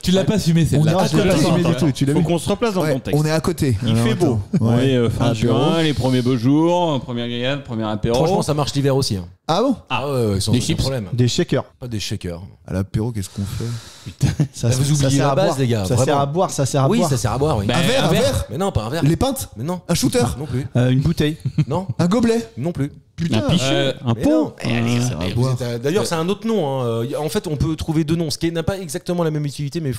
Tu l'as pas fumé On celle-là. dira, Ah, tu l'as pas attends, aimé attends. du tout. Tu l'as Faut vu. qu'on se replace dans le Ouais, contexte. on est à côté. Il fait beau. Ouais. On est fin Apéro. juin, les premiers beaux jours, première grillade, premier apéro. Franchement, ça marche l'hiver aussi. Hein. Ah bon? Ah ouais, sans Des aucun chips. problème. Des shakers. Pas des shakers. À l'apéro, qu'est-ce qu'on fait? Ça, vous oubliez sert la à base, boire. les gars, Ça sert vraiment. à boire, ça sert à Oui, boire. ça sert à boire, oui. Bah, Un verre? Mais non, pas un verre. Les pintes? Mais non. Un shooter? Non plus. Une bouteille. Non, Un gobelet? non plus. Putain. Un pichet, un Mais pot. non. Mais vous boire. êtes, d'ailleurs, c'est un autre nom. Hein. En fait, on peut trouver deux noms, ce qui n'a pas exactement la même utilité, mais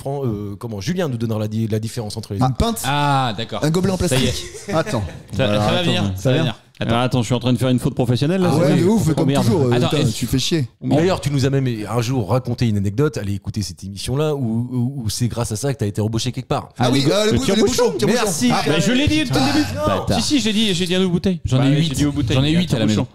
Julien nous donnera la différence entre les deux. Une pinte? Ah, d'accord. Un gobelet en Ça y plastique? est. Attends. Ça va venir. Ça va venir. Attends, je suis en train de faire une faute professionnelle là. Ah c'est ouais, ça de ouf, comme merde. toujours. Attends, Putain, est-ce- tu fais chier. D'ailleurs, tu nous as même un jour raconté une anecdote. Allez écouter cette émission-là où c'est grâce à ça que tu as été embauché quelque part. Ah oui, les bouchons. Merci. Ah, bah, je l'ai dit tout au début. Bâtard. Si, j'ai dit à nos bouteilles. J'en ai Bah, 8. j'ai dit aux bouteilles. J'en ai 8 à la maison.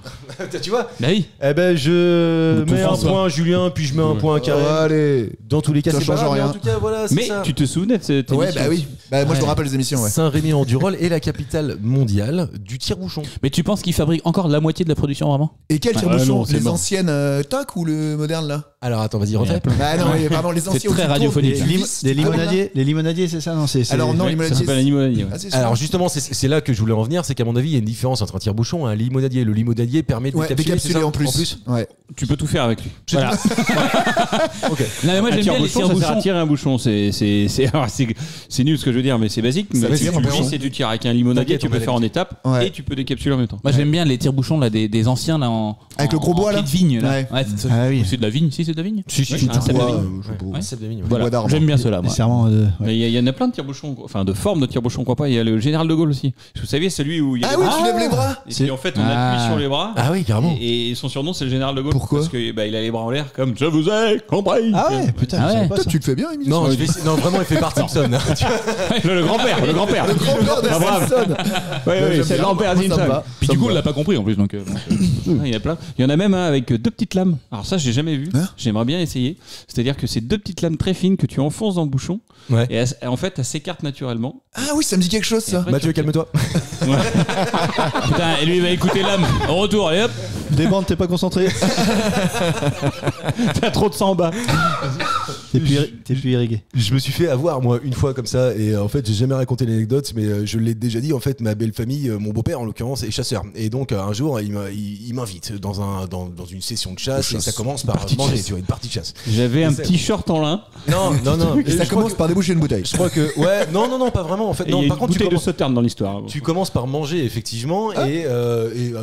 Tu vois. Bah oui. Eh ben, je Tout mets un François. point à Julien, puis je mets un point à Karim. Allez. Dans tous les cas, Ça c'est pas change grave, mais rien. en tout cas, voilà, c'est Mais ça. tu te souvenais de cette Ouais, émission bah oui. Bah, moi, je me Ouais. rappelle les émissions, ouais. Saint-Rémy-en-Durol est la capitale mondiale du tire-bouchon. Mais tu penses qu'ils fabriquent encore la moitié de la production vraiment? Et quel Ah, tire-bouchon? non, c'est Les mort. anciennes TOC ou le moderne, là? Alors attends, vas-y, refais. Bah non, pardon, les anciens. très où tu radiophonique. tournes, Les, tu visses, les tu tournes, là. limonadiers, les limonadiers, c'est ça? Non, c'est. Alors non, Ouais, limonadier. ça s'appelle un limonadier. Ouais. Ah, c'est ça. Alors justement, c'est là que je voulais en venir, c'est qu'à mon avis, il y a une différence entre un tire-bouchon et un limonadier. Le limonadier permet de Ouais, décapsuler, c'est décapsulé ça en plus. Ouais. Tu peux tout faire avec lui. Voilà. Ok. Non, mais moi Un j'aime bien les tire-bouchon, ça sert à tire-bouchons. tirer un bouchon. C'est nul ce que je veux dire, mais c'est basique. Mais tire tu un bouchon. visses et tu tires avec un limonadier, T'inquiète, tu on peux a faire en étapes Ouais. et tu peux décapsuler en même temps. Moi j'aime bien les tire-bouchons là, des anciens là Avec le gros bois, en là pied de vigne là. Ouais. c'est Ah oui. c'est de la vigne, si c'est de la vigne. Si, Ouais, si, un cep de bois, vigne. je sais pas. Ouais, c'est de la vigne, ouais. Bois Voilà. d'arbre. J'aime bien ceux-là. Les Moi. serments. Ouais. Mais il y en a plein de tire-bouchons, enfin de formes de tire-bouchons, quoi pas. Il y a le général de Gaulle aussi. Vous saviez, celui où il y a Ah les oui, bras. tu lèves les bras. Et puis en fait, on Ah. appuie sur les bras. Ah oui, carrément. Et son surnom, c'est le général de Gaulle. Pourquoi Parce que bah, il a les bras en l'air comme je vous ai compris. Ah ouais, putain, Ah je savais ouais. pas Toi, ça. tu le fais bien, Émilie. Non, non, vraiment, il fait Parkinson. Tu vois. le grand-père, le grand-père. Le grand-père de Ah, bravo. Simpson. Ouais, ouais, J'aime c'est le bien. grand-père Moi, ça me Simpson. va. Puis Ça du me coup, va. on l'a pas compris en plus donc. Il y en a plein. Il y en a même un avec deux petites lames. Alors ça, j'ai jamais vu. Hein J'aimerais bien essayer. C'est-à-dire que c'est deux petites lames très fines que tu enfonces dans le bouchon. Ouais. Et en fait, elles s'écartent naturellement. Ah oui, ça me dit quelque chose, ça. après, Mathieu, calme-toi. Putain, et lui il va écouter l'âme. Au retour, allez hop. Des bandes, t'es pas concentré. T'as trop de sang en bas. T'es plus irrigué. Je me suis fait avoir moi une fois comme ça et en fait j'ai jamais raconté l'anecdote mais je l'ai déjà dit en fait ma belle famille mon beau-père en l'occurrence est chasseur et donc un jour il m'invite dans une session de chasse et ça commence par manger tu vois une partie de chasse. J'avais un c'est- petit short en lin. Non Et ça je crois commence par déboucher une bouteille. je crois que ouais non pas vraiment en fait Et il y non a par une contre bouteille de Sauterne dans l'histoire. tu commences par manger effectivement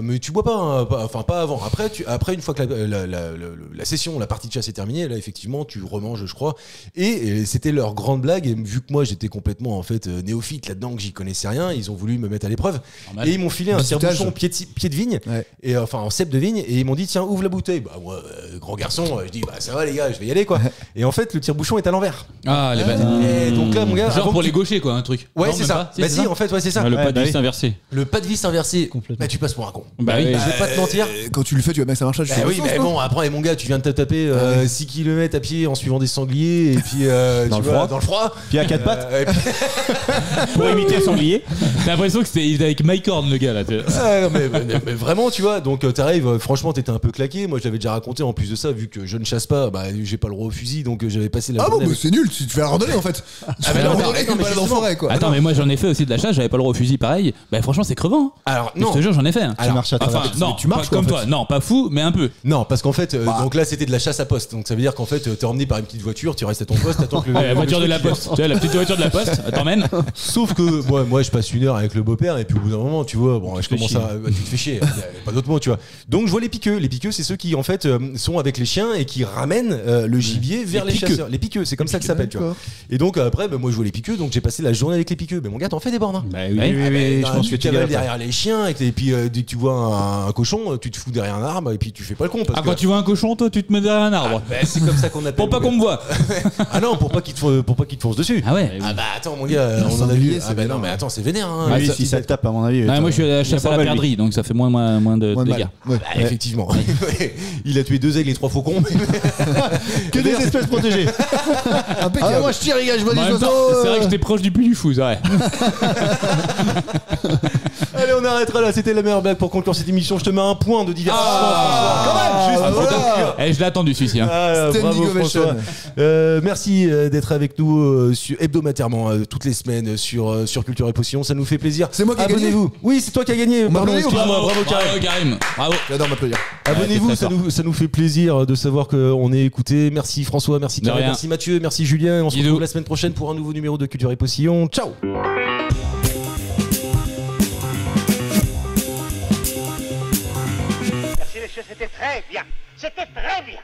mais tu bois pas hein, enfin pas avant après une fois que la session la partie de chasse est terminée là effectivement tu remanges je crois et c'était leur grande blague et vu que moi j'étais complètement en fait néophyte là-dedans que j'y connaissais rien ils ont voulu me mettre à l'épreuve Normal. et ils m'ont filé un Bizutage. tire-bouchon pied de vigne Ouais. et enfin en cep de vigne et ils m'ont dit tiens ouvre la bouteille bah moi grand garçon je dis bah ça va les gars je vais y aller quoi et en fait le tire-bouchon est à l'envers Ah les bâtards. et donc là mon gars Genre avant pour que les tu- gauchers quoi, un truc. ouais Non, c'est même ça pas. bah si en fait ouais c'est ça Le pas bah de vis oui. inversé. le pas de vis inversé Complètement. bah tu passes pour un con Bah oui. je vais pas te mentir Quand tu le fais, tu vas bien que ça marche. bah oui, mais bon, après, mon gars, tu viens de te taper 6 km à pied en suivant des sangliers et puis Dans tu le vois, froid. dans le froid. Puis à quatre pattes. Et puis- Pour imiter un sanglier. T'as l'impression que c'était avec Mike Horn le gars là. Ah, non, mais vraiment, tu vois. Donc, t'arrives, franchement, t'étais un peu claqué. Moi, je l'avais déjà raconté en plus de ça, vu que je ne chasse pas, bah, j'ai pas le droit au fusil, donc j'avais passé la Ah bon, journée. mais c'est nul. Tu fais la randonnée en fait. Tu fais la non, randonnée mais comme non, balade en justement. forêt quoi. Attends, mais moi j'en ai fait aussi de la chasse, j'avais pas le droit au fusil pareil. Bah franchement, c'est crevant. Hein. Alors, Je non. te jure, j'en ai fait. Hein. Tu marches à travers. Enfin, non, tu marches, pas comme quoi, en toi. Non, pas fou, mais un peu. Non, parce qu'en fait, donc là, c'était de la chasse à poste. Donc, ça veut dire qu'en fait, t'es emmené par une petite voiture, tu restes à ton poste, t'attends que le. Ouais, la voiture de le la truc, poste. Tu vois, la petite voiture de la poste, elle t'emmène. Sauf que moi je passe une heure avec le beau-père et puis au bout d'un moment tu vois bon je commence à tu te fais chier y a pas d'autre mot tu vois donc je vois les piqueux c'est ceux qui en fait sont avec les chiens et qui ramènent le gibier vers les piqueux. chasseurs les piqueux c'est comme ça que ça s'appelle tu vois et donc après moi je vois les piqueux donc j'ai passé la journée avec les piqueux mais mon gars t'en fais des bornes hein. Bah Oui, oui. oui, oui, je pense que tu tu cavales gagnes. derrière les chiens et puis dès que tu vois un cochon tu te fous derrière un arbre et puis tu fais pas le con parce Ah, que quand tu vois un cochon, toi, tu te mets derrière un arbre. bah, c'est comme ça qu'on appelle Pour pas qu'on me voit. ah non pour pas qu'il te fonce dessus Ah ouais. ah bah attends mon gars on en a vu ah bah non mais attends c'est vénère hein. Ah oui, Ça- si ça te tape, à mon avis. Ouais, moi je suis à la chasse à pas la mal, lui. perdrix, donc ça fait moins de Moins de dégâts. mal. Ouais. Bah, effectivement. Il a tué 2 aigles et 3 faucons. Que des espèces protégées. Impeccable. Ah, moi je tire, les gars, je vois En des même temps, oiseaux. c'est vrai que j'étais proche du puits du fou, c'est vrai. Allez, Allez, on arrêtera là. C'était la meilleure blague pour conclure cette émission. Je te mets un point de divertissement. Quand même, juste pour conclure. Je l'ai attendu celui-ci. Bravo François. Merci d'être avec nous hebdomadairement toutes les semaines sur Culture et Potion. Ça nous fait plaisir. C'est moi qui ai gagné. Abonnez-vous. Oui, c'est toi qui as gagné. Pardon, excuse-moi. Bravo Karim. Bravo. J'adore m'applaudir. Abonnez-vous, ça nous fait plaisir de savoir qu'on est écouté. Merci François, merci Karim, merci Mathieu, merci Julien. On se retrouve la semaine prochaine pour un nouveau numéro de Culture et Potion. Ciao. Merci messieurs, c'était très bien. C'était très bien.